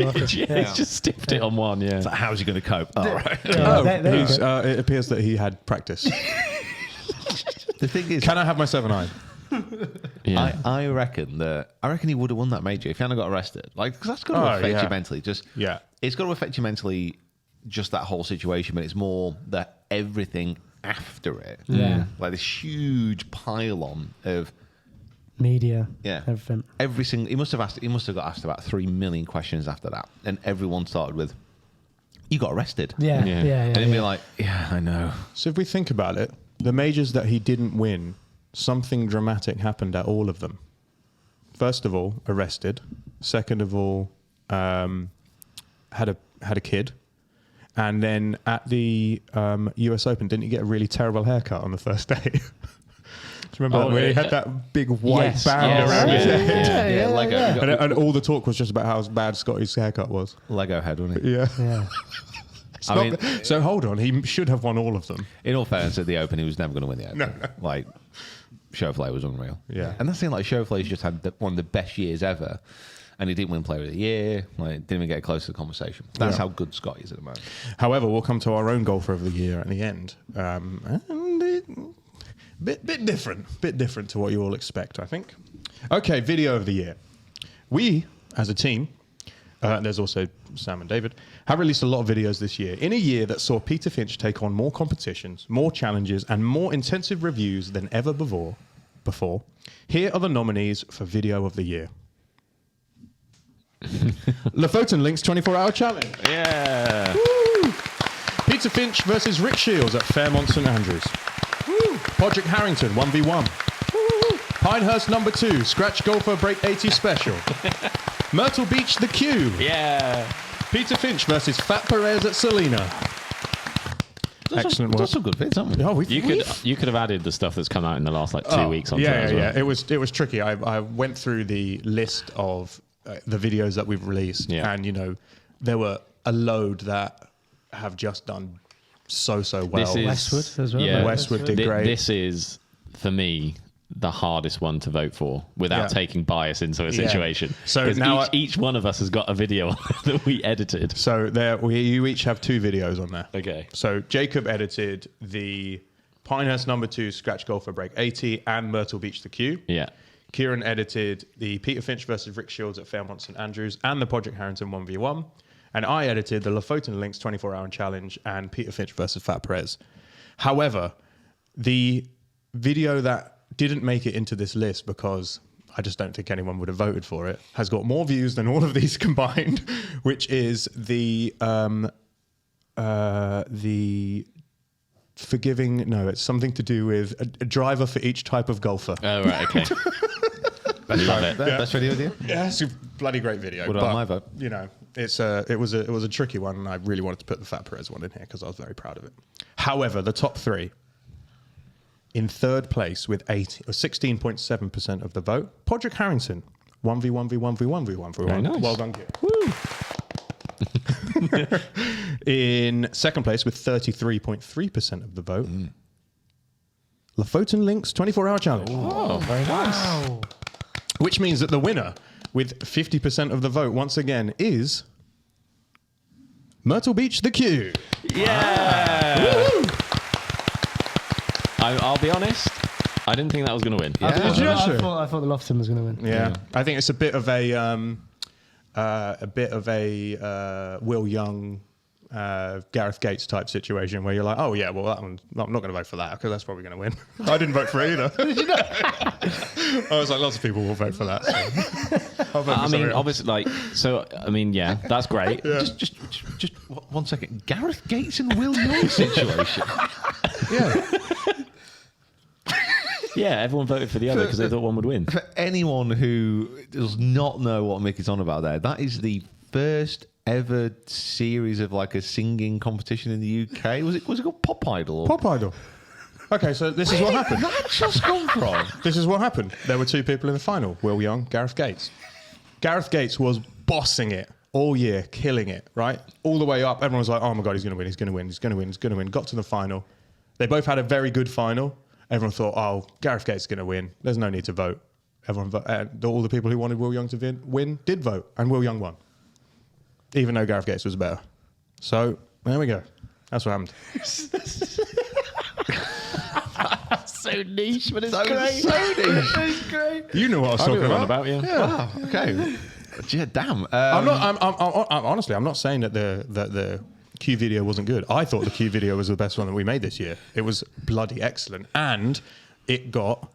He's just stiffed it on one, It's like, how's he going to cope? Oh, right. It appears that he had practice. The thing is, Can I have my 7-iron? Yeah. I reckon he would have won that major if he hadn't got arrested. Like, because that's got to affect you mentally. It's got to affect you mentally. Just that whole situation, but it's more that everything after it. Yeah. Like this huge pylon of Media. Yeah. Everything. every single. He must have got asked about 3 million questions after that, and everyone started with, "You got arrested." Yeah. And he'd be like, "Yeah, I know." So if we think about it, the majors that he didn't win, something dramatic happened at all of them. First of all, arrested. Second of all, had a kid. And then at the US Open, didn't he get a really terrible haircut on the first day? Do you remember that, when he had that big white band around his head? Yeah, Lego. And all the talk was just about how bad Scotty's haircut was. Lego head, wasn't it? Yeah. So hold on, he should have won all of them. In all fairness, at the Open, he was never going to win the Open. No. Like, Schauffele was unreal. Yeah. And that's the thing, like, Schauffele's just had one of the best years ever, and he didn't win Player of the Year. Like, didn't even get close to the conversation. That's how good Scott is at the moment. However, we'll come to our own golfer of the year at the end. And bit different to what you all expect, I think. Okay, video of the year. We, as a team, there's also Sam and David, have released a lot of videos this year. In a year that saw Peter Finch take on more competitions, more challenges, and more intensive reviews than ever before, here are the nominees for Video of the Year. Lofoten Links 24-Hour Challenge. Yeah. Woo! Peter Finch versus Rick Shields at Fairmont St Andrews. Woo! Podrick Harrington 1v1. Woo! Pinehurst number 2 Scratch Golfer Break 80 Special. Myrtle Beach The Cube. Yeah. Peter Finch versus Fat Perez at Selena. Excellent work. That's some good bits, haven't we? Oh, You could have added the stuff that's come out in the last 2 weeks onto that as well. It was tricky. I went through the list of the videos that we've released, and there were a load that have just done so well. This is, Westwood as well. Yeah, Westwood did great. This is, for me, the hardest one to vote for without taking bias into a situation. So 'cause now each one of us has got a video that we edited. So you each have 2 videos on there. Okay. So Jacob edited the Pinehurst number 2 Scratch Golfer Break 80 and Myrtle Beach The Q. Yeah. Kieran edited the Peter Finch versus Rick Shields at Fairmont St Andrews and the Podrick Harrington 1v1. And I edited the Lofoten Links 24-Hour Challenge and Peter Finch versus Fat Perez. However, the video that didn't make it into this list because I just don't think anyone would have voted for it has got more views than all of these combined, which is the forgiving. No, it's something to do with a driver for each type of golfer. Oh, right, okay. Love it. Best video idea? Yeah, it's a bloody great video. Would have but, my vote. You know, it was a tricky one, and I really wanted to put the Fat Perez one in here because I was very proud of it. However, the top three, in third place with 16.7% of the vote, Podrick Harrington, 1v1v1v1v1 for Very one. nice. Well done, Gil. In second place with 33.3% of the vote, Lofoten Links 24-hour challenge. Oh, very nice. Wow. Which means that the winner, with 50% of the vote, once again, is Myrtle Beach The Q. Yeah. I'll be honest. I didn't think that was going to win. I Did you actually? thought the Lofton was going to win. Yeah. I think it's a bit of a Will Young, Gareth Gates type situation where you're like, oh yeah, well that one, I'm not going to vote for that because that's probably going to win. I didn't vote for it either. Did you not? I was like, lots of people will vote for that. So. I'll vote for I mean, something else. obviously, yeah, that's great. Just 1 second. Gareth Gates and Will Young situation. Yeah. Yeah, everyone voted for the other because they thought one would win. For anyone who does not know what Mick is on about there, that is the first ever series of like a singing competition in the UK. Was it called Pop Idol? Pop Idol. Okay, so this is what happened. That just come from. This is what happened. There were two people in the final, Will Young, Gareth Gates. Gareth Gates was bossing it all year, killing it, right? All the way up. Everyone was like, oh my God, he's going to win, he's going to win, he's going to win, he's going to win. Got to the final. They both had a very good final. Everyone thought, oh, Gareth Gates is going to win. There's no need to vote. All the people who wanted Will Young to win did vote, and Will Young won, even though Gareth Gates was better. So there we go. That's what happened. So niche, but it's So niche. It's great. You know what I was I knew talking what about. yeah. Wow. Okay. Yeah. Damn. I'm honestly, I'm not saying that the Q video wasn't good. I thought the Q video was the best one that we made this year. It was bloody excellent, and it got,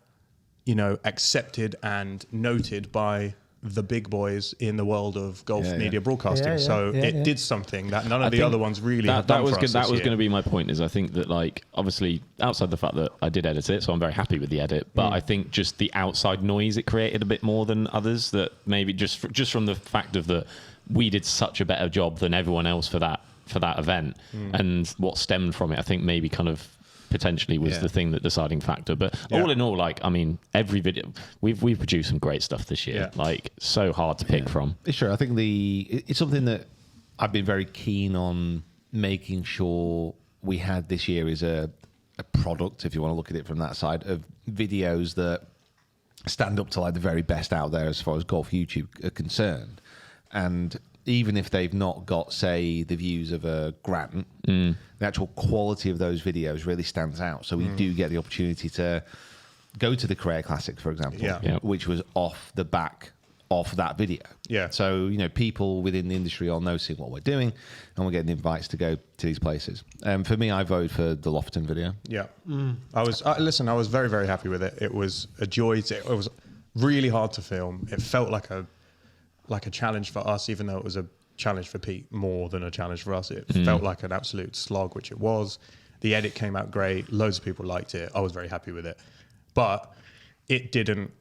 accepted and noted by the big boys in the world of golf media broadcasting. Yeah, so yeah, it yeah. did something that none I of the think other ones really have done that was for us that this was year. going to be my point. Is I think that obviously outside the fact that I did edit it, so I'm very happy with the edit. But I think just the outside noise it created a bit more than others. That maybe just from the fact of that we did such a better job than everyone else for that event, and what stemmed from it, I think maybe kind of potentially was the thing, that deciding factor. But all in all, every video we've produced some great stuff this year. So hard to pick from. It's true. I think it's something that I've been very keen on making sure we had this year is a product, if you want to look at it from that side, of videos that stand up to like the very best out there as far as golf YouTube are concerned. And even if they've not got, say, the views of a Grant, the actual quality of those videos really stands out. So we do get the opportunity to go to the Career Classic, for example, which was off the back of that video. Yeah. So, people within the industry are noticing what we're doing, and we're getting invites to go to these places. For me, I voted for the Lofton video. Yeah. I was very, very happy with it. It was a joy. It was really hard to film. It felt like a challenge for us, even though it was a challenge for Pete more than a challenge for us. It felt like an absolute slog, which it was. The edit came out great. Loads of people liked it. I was very happy with it. But it didn't,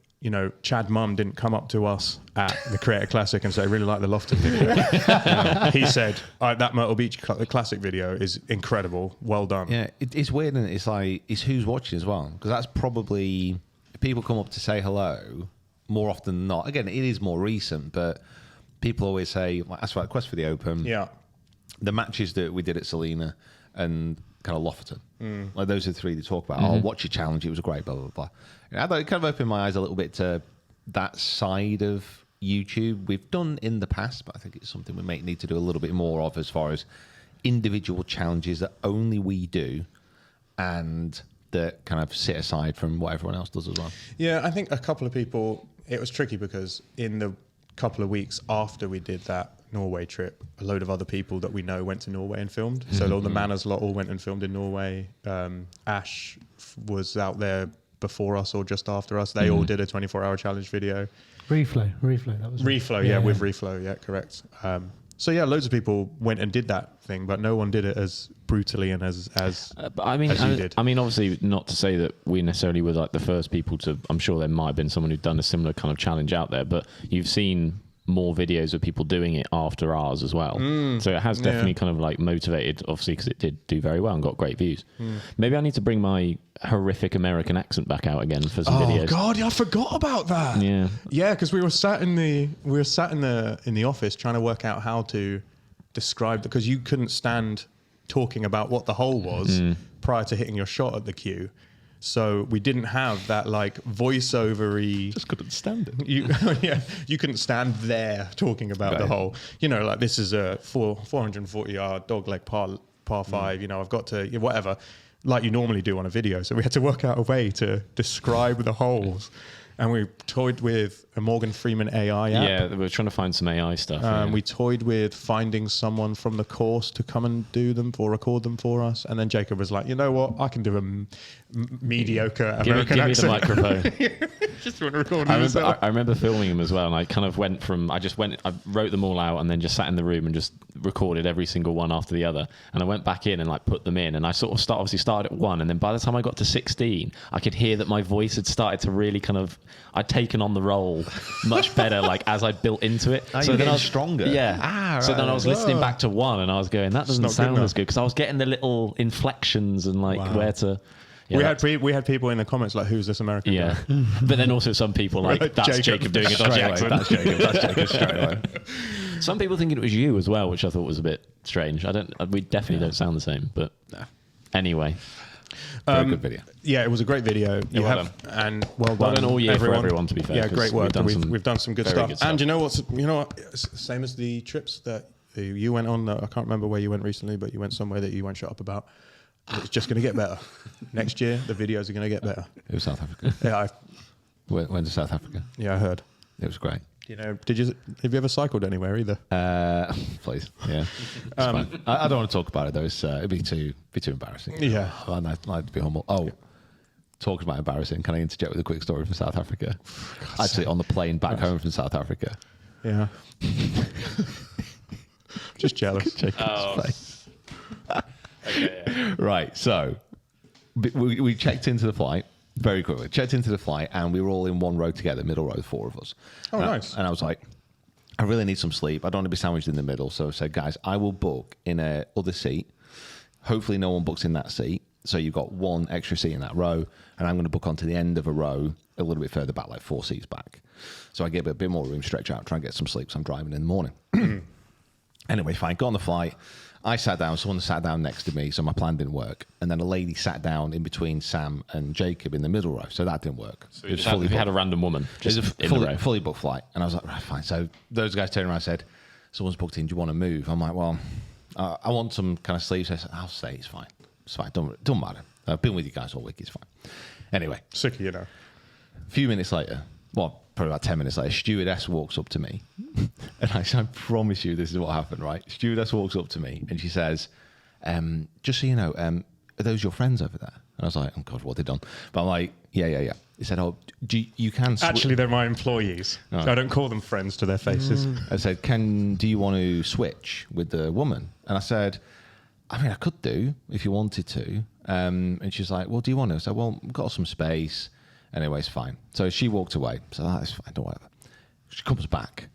Chad Mum didn't come up to us at the Creator Classic and say, I really like the Lofton video. He said, that Myrtle Beach Classic video is incredible. Well done. Yeah, it's weird, and it's who's watching as well, because that's probably, people come up to say hello more often than not. Again, it is more recent, but people always say, that's right, Quest for the Open. Yeah. The matches that we did at Selena and kind of Lofton. Like those are the three they talk about. Oh, watch your challenge. It was great, blah, blah, blah. And I thought it kind of opened my eyes a little bit to that side of YouTube we've done in the past, but I think it's something we may need to do a little bit more of as far as individual challenges that only we do and that kind of sit aside from what everyone else does as well. Yeah, I think a couple of people, it was tricky because in the couple of weeks after we did that Norway trip, a load of other people that we know went to Norway and filmed. So all the Manners lot all went and filmed in Norway. Ash was out there before us or just after us. They all did a 24-hour challenge video. Reflow. That was Reflow, with Reflow, correct. So yeah, loads of people went and did that thing, but no one did it as brutally and as But I mean, as you did. I mean, obviously, not to say that we necessarily were like the first people to. I'm sure there might have been someone who'd done a similar kind of challenge out there, but you've seen more videos of people doing it after ours as well. So it has definitely kind of like motivated, obviously, because it did do very well and got great views. Maybe I need to bring my horrific American accent back out again for some videos. Oh God, I forgot about that. Yeah, because we were sat in the office trying to work out how to describe because you couldn't stand talking about what the hole was prior to hitting your shot at the cue. So we didn't have that like voiceover-y. Just couldn't stand it. You couldn't stand there talking about the hole. You know, like this is a 440-yard dogleg par 5. You know, I've got to whatever, like you normally do on a video. So we had to work out a way to describe the holes. And we toyed with a Morgan Freeman AI app. Yeah, we were trying to find some AI stuff. We toyed with finding someone from the course to come and do them or record them for us. And then Jacob was like, you know what? I can do a mediocre American give me accent. the microphone. Just want to record yourself. I remember filming them as well, and I kind of went from I wrote them all out and then just sat in the room and just recorded every single one after the other. And I went back in and like put them in, and I sort of obviously started at 1, and then by the time I got to 16, I could hear that my voice had started to really kind of I'd taken on the role much better, like as I built into it. So then I was stronger. Yeah. So then I was listening back to 1, and I was going, that doesn't not sound good as good because I was getting the little inflections and like where to. Yeah, we had people in the comments like, "Who's this American guy?" Yeah, but then also some people like that's Jacob doing a dodgy accent. That's Jacob straight away. Some people thinking it was you as well, which I thought was a bit strange. We definitely don't sound the same, but anyway. Very good video. Yeah, it was a great video. well done. And well done all year for everyone. everyone, to be fair, Yeah, 'cause great work. We've done some good very stuff. good stuff. And you know what? Same as the trips that you went on. I can't remember where you went recently, but you went somewhere that you won't shut up about. It's just going to get better. Next year, the videos are going to get better. It was South Africa. Yeah, Went to South Africa. I heard. It was great. You know, have you ever cycled anywhere either? Please, yeah. It's fine. I don't want to talk about it though. It'd be too embarrassing. Yeah. I'd like to be humble. Oh, talking about embarrassing, can I interject with a quick story from South Africa? Actually, on the plane back home from South Africa. Yeah. Just jealous. Okay, yeah. Right, so we checked into the flight very quickly. Checked into the flight, and we were all in one row together, middle row, 4 of us. Oh, nice. And I was like, I really need some sleep. I don't want to be sandwiched in the middle. So I said, guys, I will book in a other seat. Hopefully no one books in that seat. So you've got one extra seat in that row, and I'm going to book onto the end of a row a little bit further back, like 4 seats back. So I get a bit more room, stretch out, try and get some sleep. So I'm driving in the morning. Anyway, fine. Got on the flight. I sat down. Someone sat down next to me, so my plan didn't work. And then a lady sat down in between Sam and Jacob in the middle row, so that didn't work. So you had a random woman just it was in the row. fully booked flight. And I was like, right, fine. So those guys turned around and said, someone's booked in. Do you want to move? I'm like, well, I want some kind of sleep. So I said, I'll stay. It's fine. It's fine. Don't matter. I've been with you guys all week. It's fine. Anyway. Sick, you know. A few minutes later, well, probably about 10 minutes later, stewardess walks up to me. And I promise you this is what happened, right? Stewardess walks up to me and she says, just so you know, are those your friends over there? And I was like, oh, God, what have they done? But I'm like, yeah. He said, oh, you can... Actually, they're my employees. Oh. So I don't call them friends to their faces. I said, do you want to switch with the woman? And I said, I mean, I could do if you wanted to. And she's like, well, do you want to? I said, well, I've got some space. Anyway, it's fine. So she walked away. So that's fine, don't worry. She comes back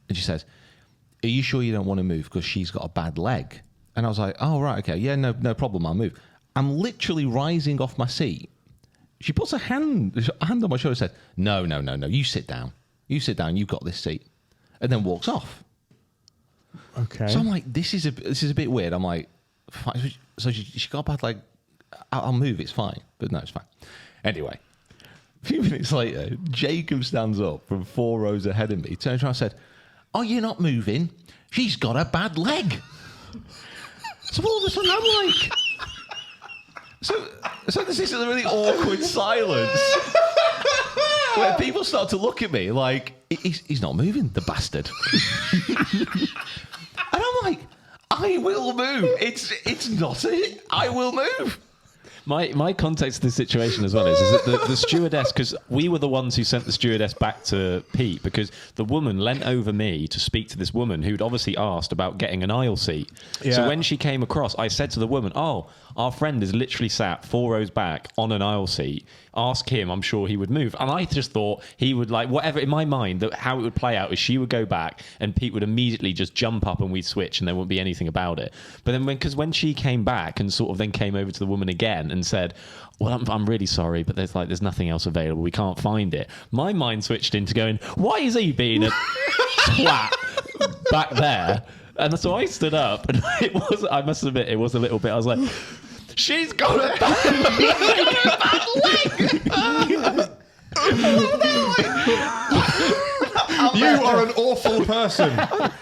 and she says, are you sure you don't want to move because she's got a bad leg? And I was like, oh, right, okay. Yeah, no problem, I'll move. I'm literally rising off my seat. She puts a hand on my shoulder and said, no, you sit down. You sit down, you've got this seat. And then walks off. Okay. So I'm like, this is a bit weird. I'm like, fine. So she got a bad leg. I'll move, it's fine. But no, it's fine. Anyway, a few minutes later, Jacob stands up from 4 rows ahead of me, turns around and said, oh, you're not moving? She's got a bad leg. So all of a sudden I'm like... So this is a really awkward silence where people start to look at me like, he's not moving, the bastard. And I'm like, I will move. It's not it. I will move. My context of the situation as well is that the stewardess, because we were the ones who sent the stewardess back to Pete, because the woman leant over me to speak to this woman who'd obviously asked about getting an aisle seat. Yeah. So when she came across, I said to the woman, "Oh, our friend is literally sat 4 rows back on an aisle seat. Ask him, I'm sure he would move." And I just thought he would, like, whatever, in my mind, that how it would play out is she would go back and Pete would immediately just jump up and we'd switch and there wouldn't be anything about it. But then when she came back and sort of then came over to the woman again and said, "Well, I'm really sorry, but there's nothing else available. We can't find it." My mind switched into going, "Why is he being a twat back there?" And so I stood up, and I must admit, it was a little bit. I was like, "She's got a bad leg." You are an awful person.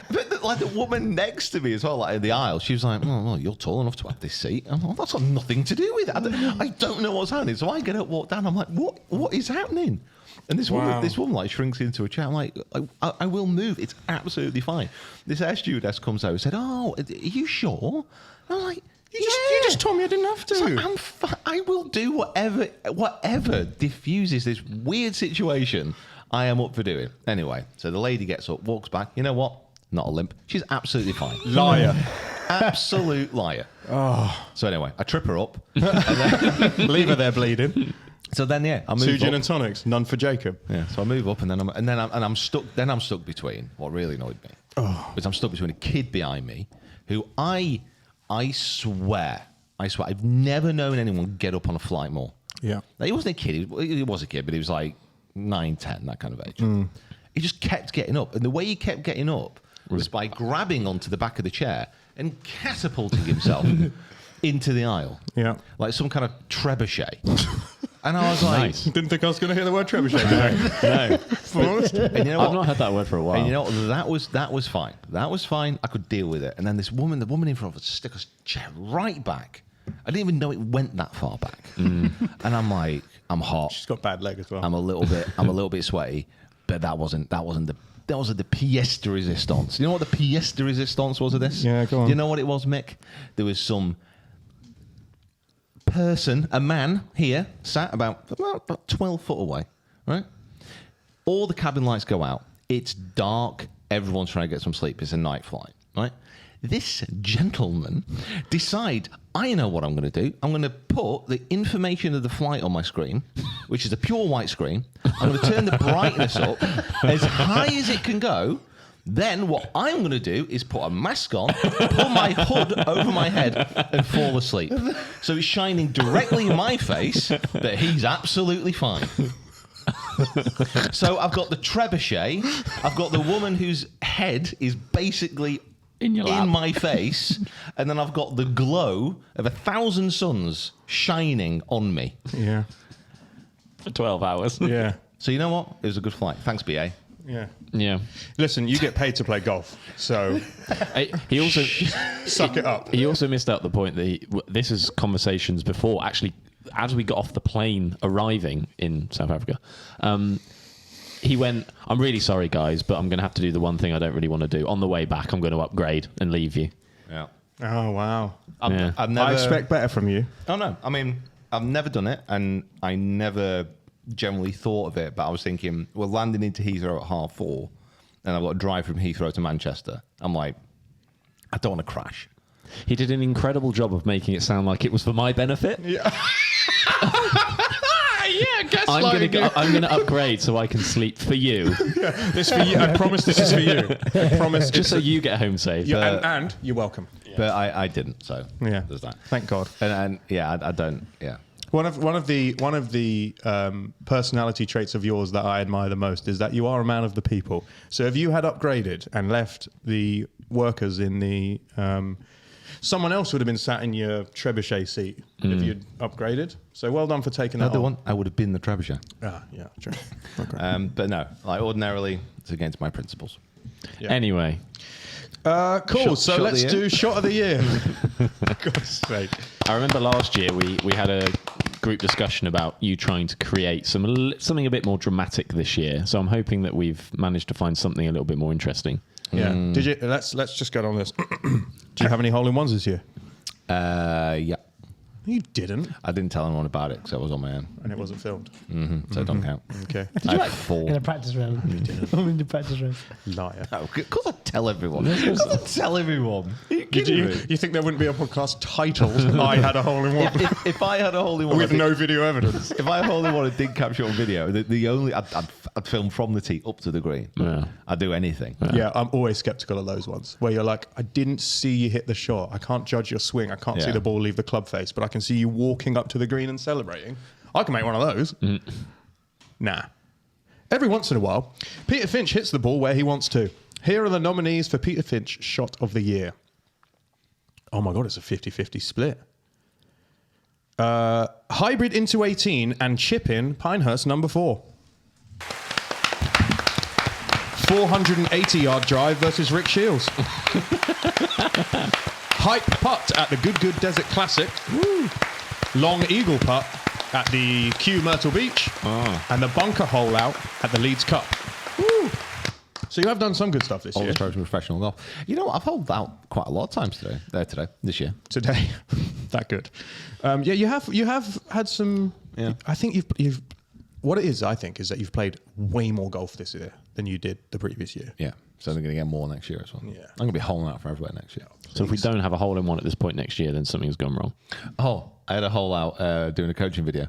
But like the woman next to me as well, like in the aisle, she was like, "Oh, well, you're tall enough to have this seat." I'm like, "That's got nothing to do with it. I don't know what's happening." So I get up, walk down. I'm like, "What is happening?" And this woman like shrinks into a chair. I'm like, I will move. It's absolutely fine. This air stewardess comes over and said, "Oh, are you sure?" I'm like, You just told me I didn't have to. It's like, I will do whatever diffuses this weird situation. I am up for doing. Anyway, so the lady gets up, walks back. You know what? Not a limp. She's absolutely fine. Liar. Absolute liar. Oh. So anyway, I trip her up. Leave her there bleeding. So then, yeah, I move 2 up. gin and tonics, none for Jacob. Yeah, so I move up, and then I'm stuck. Then I'm stuck between what really annoyed me. Was I'm stuck between a kid behind me, who I swear, I've never known anyone get up on a flight more. Yeah. Now, he wasn't a kid. He was a kid, but he was like 9, 10, that kind of age. He just kept getting up, and the way he kept getting up was by grabbing onto the back of the chair and catapulting himself into the aisle. Yeah. Like some kind of trebuchet. And I was like, Nice. Didn't think I was going to hear the word trebuchet today. No, For honest. and you know what? I've not heard that word for a while. And you know what? That was fine. That was fine. I could deal with it. And then the woman in front of us stuck her chair right back. I didn't even know it went that far back. And I'm like, I'm hot. She's got bad leg as well. I'm a little bit sweaty. But that wasn't the pièce de résistance. You know what the pièce de résistance was of this? Yeah, go on. Do you know what it was, Mick? There was some person, a man here, sat about 12 foot away, right? All the cabin lights go out. It's dark. Everyone's trying to get some sleep. It's a night flight, right? This gentleman decide, I know what I'm going to do. I'm going to put the information of the flight on my screen, which is a pure white screen. I'm going to turn the brightness up as high as it can go. Then what I'm going to do is put a mask on, pull my hood over my head, and fall asleep. So it's shining directly in my face that he's absolutely fine. So I've got the trebuchet. I've got the woman whose head is basically In your lap. in my face, and then I've got the glow of 1,000 suns shining on me. Yeah. For 12 hours. Yeah. So you know what? It was a good flight. Thanks, BA. Yeah. Yeah. Listen, you get paid to play golf, so He also suck it up. He also missed out the point that this is conversations before actually, as we got off the plane arriving in South Africa. He went, "I'm really sorry, guys, but I'm going to have to do the one thing I don't really want to do. On the way back, I'm going to upgrade and leave you." Yeah. Oh, wow. Yeah. I've never. I expect better from you. Oh no! I mean, I've never done it, and I never generally thought of it. But I was thinking, we're landing into Heathrow at 4:30, and I've got to drive from Heathrow to Manchester. I'm like, I don't want to crash. He did an incredible job of making it sound like it was for my benefit. Yeah. I'm going to upgrade so I can sleep for you, This for you. I promise this is for you. I promise. just so you get home safe. And you're welcome. But I didn't. So Yeah. there's that. Thank God. And yeah, I don't. Yeah. One of the personality traits of yours that I admire the most is that you are a man of the people. So if you had upgraded and left the workers in the someone else would have been sat in your trebuchet seat if you'd upgraded. So well done for taking that Another on. one, I would have been the trebuchet. Ah, yeah, true. Okay. But no, like ordinarily, it's against my principles. Yeah. Anyway, Cool. Shot So of the let's year. do shot of the year. God's sake. I remember last year we had a group discussion about you trying to create something a bit more dramatic this year. So I'm hoping that we've managed to find something a little bit more interesting. Yeah. Did you? Let's just get on this. Do you have any hole in ones this year? Yeah. You didn't, I didn't tell anyone about it because I was on my own. and it wasn't filmed. So it don't count. Okay. I had 4. In a practice round. I'm in the practice round. Liar. Oh, of course I'd tell everyone. Of course I'd tell everyone. Did you think there wouldn't be a podcast titled "I Had a Hole in One" If I had a hole in one, with no video evidence? If I had a hole in one and did capture it on video, the only I'd film from the tee up to the green. Yeah. I'd do anything. Yeah, I'm always skeptical of those ones where you're like, I didn't see you hit the shot. I can't judge your swing. I can't see Yeah. the ball leave the club face, but I can see you walking up to the green and celebrating. I can make one of those. Nah. Every once in a while, Peter Finch hits the ball where he wants to. Here are the nominees for Peter Finch Shot of the Year. Oh my God, it's a 50-50 split. Hybrid into 18 and chip in Pinehurst number 4. 480-yard drive versus Rick Shields. Hype putt at the Good Desert Classic. Woo. Long eagle putt at the Kew Myrtle Beach. And the bunker hole out at the Leeds Cup. Woo. So you have done some good stuff this All year. the pros in professional golf. You know what? I've holed out quite a lot of times this year. Today. That good. Yeah, you have had some. Yeah. I think you've. What it is, I think, is that you've played way more golf this year than you did the previous year. Yeah. So I'm going to get more next year as well. Yeah. I'm going to be holding out for everywhere next year. So if we don't have a hole in one at this point next year, then something's gone wrong. Oh, I had a hole out doing a coaching video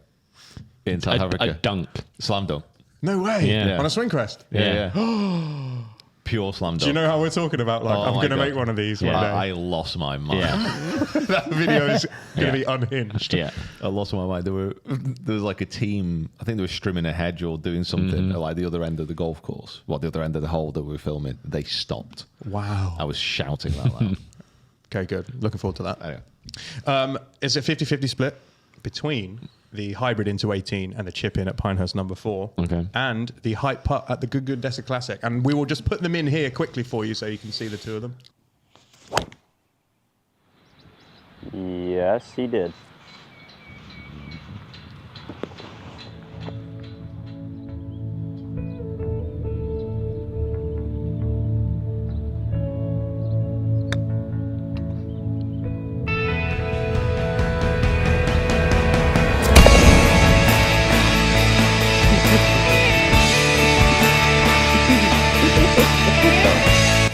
in South Africa. A dunk. Slam dunk. No way. Yeah. On a swing crest. Yeah. Pure slam dunk. Do you know how we're talking about? Like, Oh I'm my going to God. make one of these Yeah. one day. I lost my mind. Yeah. That video is going to be unhinged. Yeah. I lost my mind. There was like a team. I think they were strimming a hedge or doing something at like the other end of the golf course. Well, the other end of the hole that we were filming. They stopped. Wow. I was shouting that loud. Okay, good. Looking forward to that. Anyway. It's a 50-50 split between the hybrid into 18 and the chip in at Pinehurst number 4. Okay. And the hype putt at the Good Desert Classic. And we will just put them in here quickly for you so you can see the two of them. Yes, he did.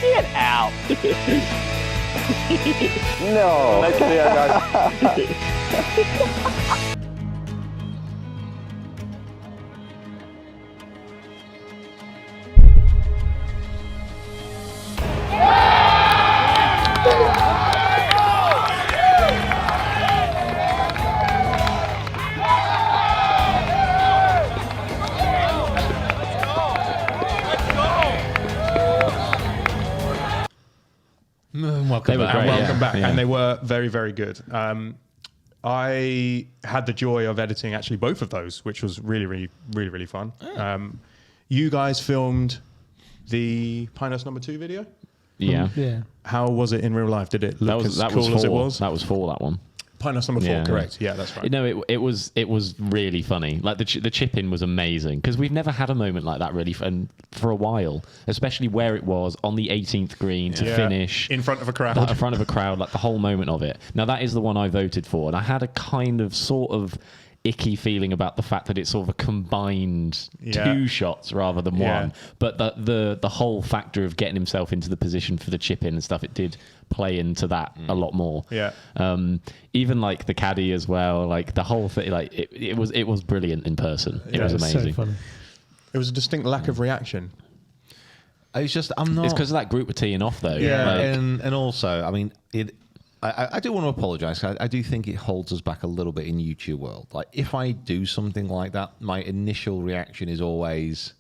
Get out! No. Nice video, guys. Welcome were back. great, Welcome yeah. back. Yeah. And they were very, very good. I had the joy of editing actually both of those, which was really, really, really, really fun. You guys filmed the Pinehurst number 2 video. Yeah. Yeah. How was it in real life? Did it look as That cool was as it 4. was? That was 4, that one. Pinehurst number 4, Yeah. correct. Yeah, that's right. No, it was really funny. Like the chip in was amazing because we've never had a moment like that really for a while, especially where it was on the 18th green to Yeah, finish in front of a crowd. in front of a crowd, like the whole moment of it. Now that is the one I voted for, and I had a kind of sort of icky feeling about the fact that it's sort of a combined Yeah. 2 shots rather than Yeah. one. But the whole factor of getting himself into the position for the chip in and stuff, it did play into that a lot more. Yeah. Even like the caddy as well, like the whole thing, like it was brilliant in person. It was It's amazing. so funny. It was a distinct lack of reaction. It's just I'm not. It's because of that group we're teeing off though. Yeah. Like, and also, I mean, I do want to apologise. I do think it holds us back a little bit in YouTube world. Like, if I do something like that, my initial reaction is always,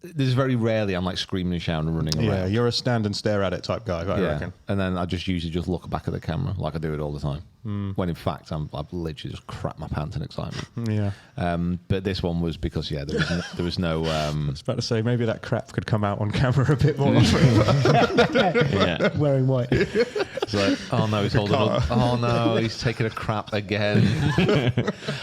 there's very rarely I'm like screaming and shouting and running around. Yeah, you're a stand and stare at it type guy, I reckon. And then I just usually just look back at the camera like I do it all the time. When in fact I've literally just crap my pants in excitement. Yeah. But this one was because there was no. I was about to say, maybe that crap could come out on camera a bit more often. yeah. Wearing white. It's like, oh no, he's holding up. Oh no, he's taking a crap again.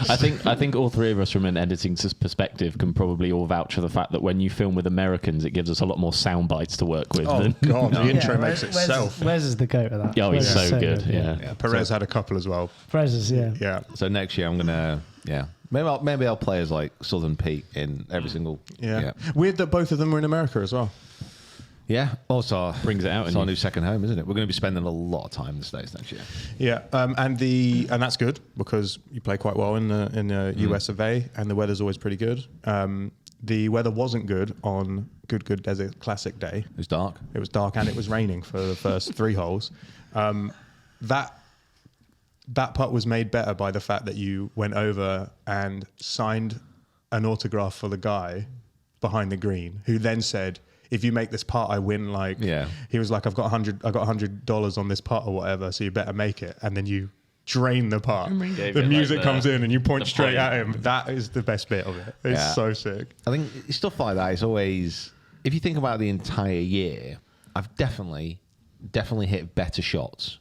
I think all 3 of us from an editing perspective can probably all vouch for the fact that when you film with Americans, it gives us a lot more sound bites to work with. Oh, than, God, the intro Yeah, makes itself. Wes is the goat of that. Oh, he's Wes is so good. Yeah. Yeah, Perez had a couple couple as well. Prizes, yeah. Yeah. So next year I'm gonna, maybe I'll play as like Southern Pete in every single. Yeah. Weird that both of them were in America as well. Yeah. Also Brings it out It's in our you. new second home, isn't it? We're going to be spending a lot of time in the States next year. Yeah, and that's good because you play quite well in the US of A, and the weather's always pretty good. The weather wasn't good on Good Desert Classic Day. It was dark. It was dark and it was raining for the first 3 holes. That putt was made better by the fact that you went over and signed an autograph for the guy behind the green, who then said, if you make this putt, I win. Like, he was like, I got $100 on this putt or whatever, so you better make it. And then you drain the putt. The music comes in and you point straight at him. That is the best bit of it. It's so sick. I think stuff like that is always, if you think about the entire year, I've definitely hit better shots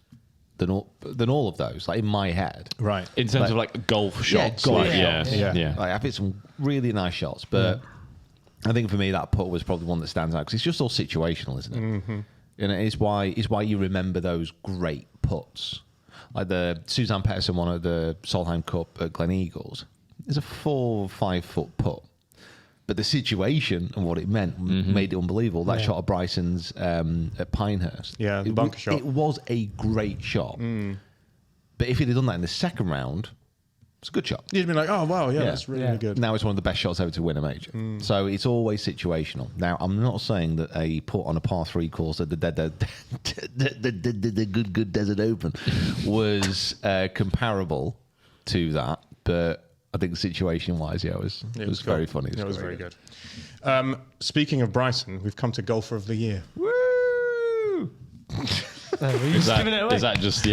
than all of those, like in my head. Right. In terms of like golf shots. golf like, shots. yeah. Like, I've hit some really nice shots, but I think for me that putt was probably one that stands out because it's just all situational, isn't it? Mm-hmm. And it's why you remember those great putts, like the Suzanne Petterson one at the Solheim Cup at Glen Eagles. It's a 4 or 5 foot putt, but the situation and what it meant made it unbelievable. That shot of Bryson's at Pinehurst, the bunker shot. It was a great shot, but if he'd have done that in the second round, it's a good shot. You'd be like, oh, wow, that's really good. Now it's one of the best shots ever to win a major. So it's always situational. Now, I'm not saying that a putt on a par 3 course at the Good Desert Open was comparable to that, but I think situation-wise, it was very funny. It was very good. Speaking of Bryson, we've come to Golfer of the Year. Woo! Is that just,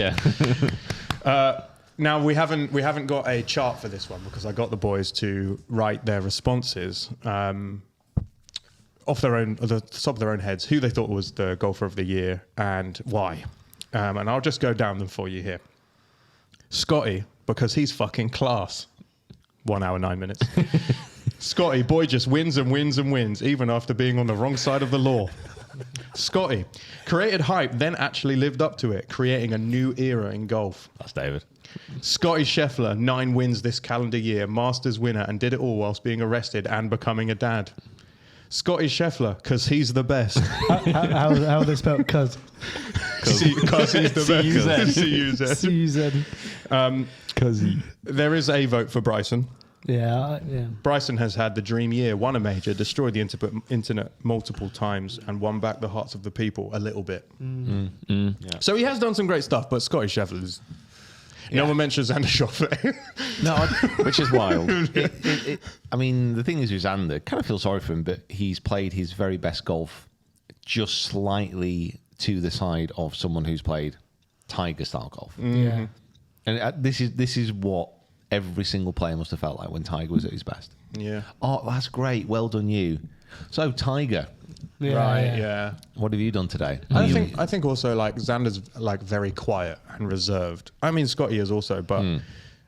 Now we haven't got a chart for this one because I got the boys to write their responses off their own, at the top of their own heads, who they thought was the Golfer of the Year and why. And I'll just go down them for you here. Scotty, because he's fucking class. 1 hour 9 minutes. Scotty, boy, just wins and wins and wins, even after being on the wrong side of the law. Scotty, created hype, then actually lived up to it, creating a new era in golf. That's David. Scotty Scheffler, 9 wins this calendar year, Masters winner, and did it all whilst being arrested and becoming a dad. Scotty Scheffler, because he's the best. How are they spelled? Because he's the best. C-U-Z. There is a vote for Bryson. Yeah. Bryson has had the dream year, won a major, destroyed the internet multiple times, and won back the hearts of the people a little bit. So he has done some great stuff, but Scotty Scheffler is... No one mentions Xander Schauffele. Which is wild. I mean, the thing is with Xander, kind of feel sorry for him, but he's played his very best golf just slightly to the side of someone who's played Tiger-style golf. Yeah. And this is what every single player must have felt like when Tiger was at his best. Yeah. Oh, that's great. Well done, you. So, Tiger, Yeah. what have you done today? I think also like Xander's like very quiet and reserved. I mean, Scotty is also, but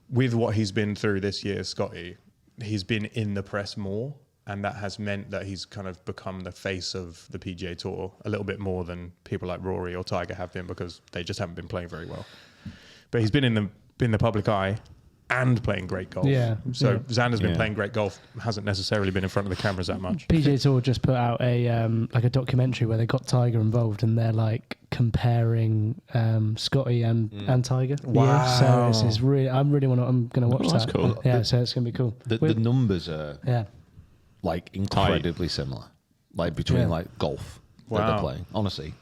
with what he's been through this year, Scotty, he's been in the press more, and that has meant that he's kind of become the face of the PGA Tour a little bit more than people like Rory or Tiger have been because they just haven't been playing very well. But he's been in the public eye and playing great golf. Yeah. So Xander's been playing great golf, hasn't necessarily been in front of the cameras that much. PGA Tour just put out a like a documentary where they got Tiger involved, and they're like comparing Scotty and Tiger. Wow. Yeah, so it's really, I'm going to watch that. That's cool. Yeah, so it's going to be cool. The numbers are like incredibly similar, like between like golf that they're playing. Honestly,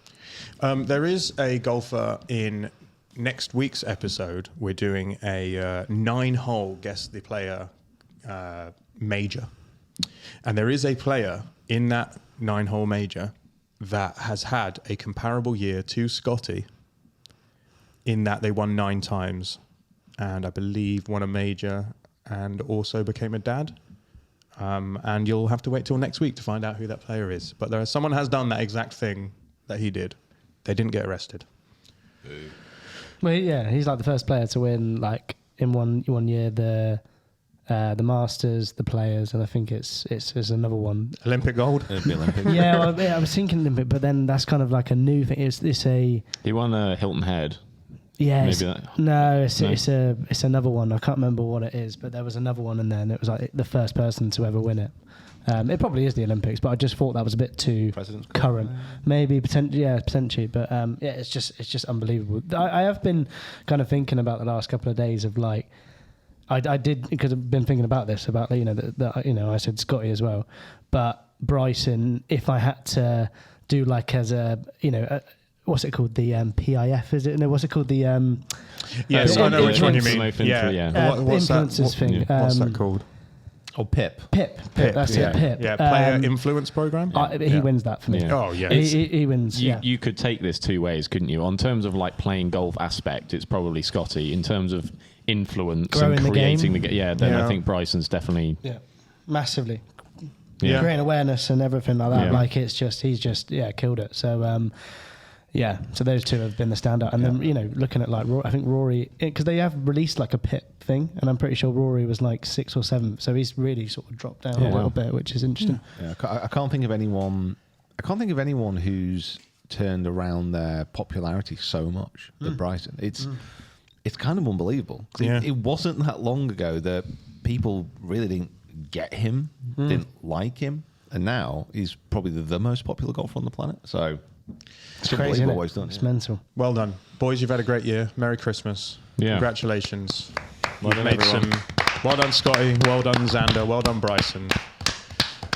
there is a golfer in next week's episode. We're doing a 9-hole guess the player major, and there is a player in that 9-hole major that has had a comparable year to Scotty, in that they won 9 times, and I believe won a major and also became a dad. And you'll have to wait till next week to find out who that player is. But someone has done that exact thing that he did. They didn't get arrested. Well, yeah, he's like the first player to win like in one year the Masters, the Players, and I think it's another one. Olympic gold. Yeah, I was thinking Olympic, but then that's kind of like a new thing. He won Hilton Head Yeah, Maybe that. no, it's another one. I can't remember what it is, but there was another one, and then it was like the first person to ever win it. It probably is the Olympics, but I just thought that was a bit too President's Cup? current. Maybe potentially, but yeah, it's just unbelievable. I have been kind of thinking about the last couple of days of like, I did, because I've been thinking about this, about I said Scotty as well, but Bryson, if I had to do like as a what's it called? The PIF, is it? No, what's it called? The Yes, I know which one you mean. What's influencers thing. What's that called? Oh, Pip. Pip. That's it. Pip. Yeah, player influence program. He wins that for me. Yeah. Oh yeah. He wins. You could take this two ways, couldn't you? On terms of like playing golf aspect, it's probably Scotty. In terms of influence Growing and the creating game. the game, then I think Bryson's definitely. Yeah, massively. Yeah. Creating awareness and everything like that. Yeah. Like he's just killed it. So so those two have been the standout. And then looking at like I think Rory, because they have released like a Pip thing, and I'm pretty sure Rory was like 6th or 7th. So he's really sort of dropped down a little bit, which is interesting. Yeah, I can't think of anyone. I can't think of anyone who's turned around their popularity so much than Bryson. It's kind of unbelievable. It wasn't that long ago that people really didn't get him, didn't like him, and now he's probably the most popular golfer on the planet. So It's crazy, isn't it? It's mental. Well done, boys. You've had a great year. Merry Christmas. Yeah. Congratulations. Well You've done, made everyone. Well done, Scotty. Well done, Xander. Well done, Bryson.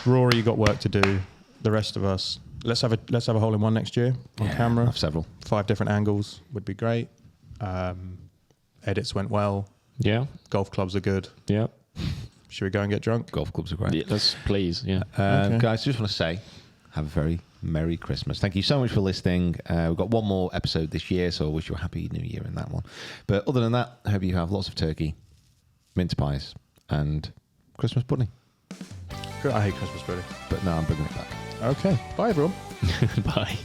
Rory, you got work to do. The rest of us, let's have a hole in one next year on camera. Have several. 5 different angles would be great. Edits went well. Yeah. Golf clubs are good. Yeah. Should we go and get drunk? Golf clubs are great. Yeah, let's please. Yeah. Okay. Guys, just want to say, have a very Merry Christmas. Thank you so much for listening. We've got one more episode this year, so I wish you a happy new year in that one. But other than that, I hope you have lots of turkey, mince pies, and Christmas pudding. Good. I hate Christmas pudding. But no, I'm bringing it back. Okay. Bye, everyone. Bye.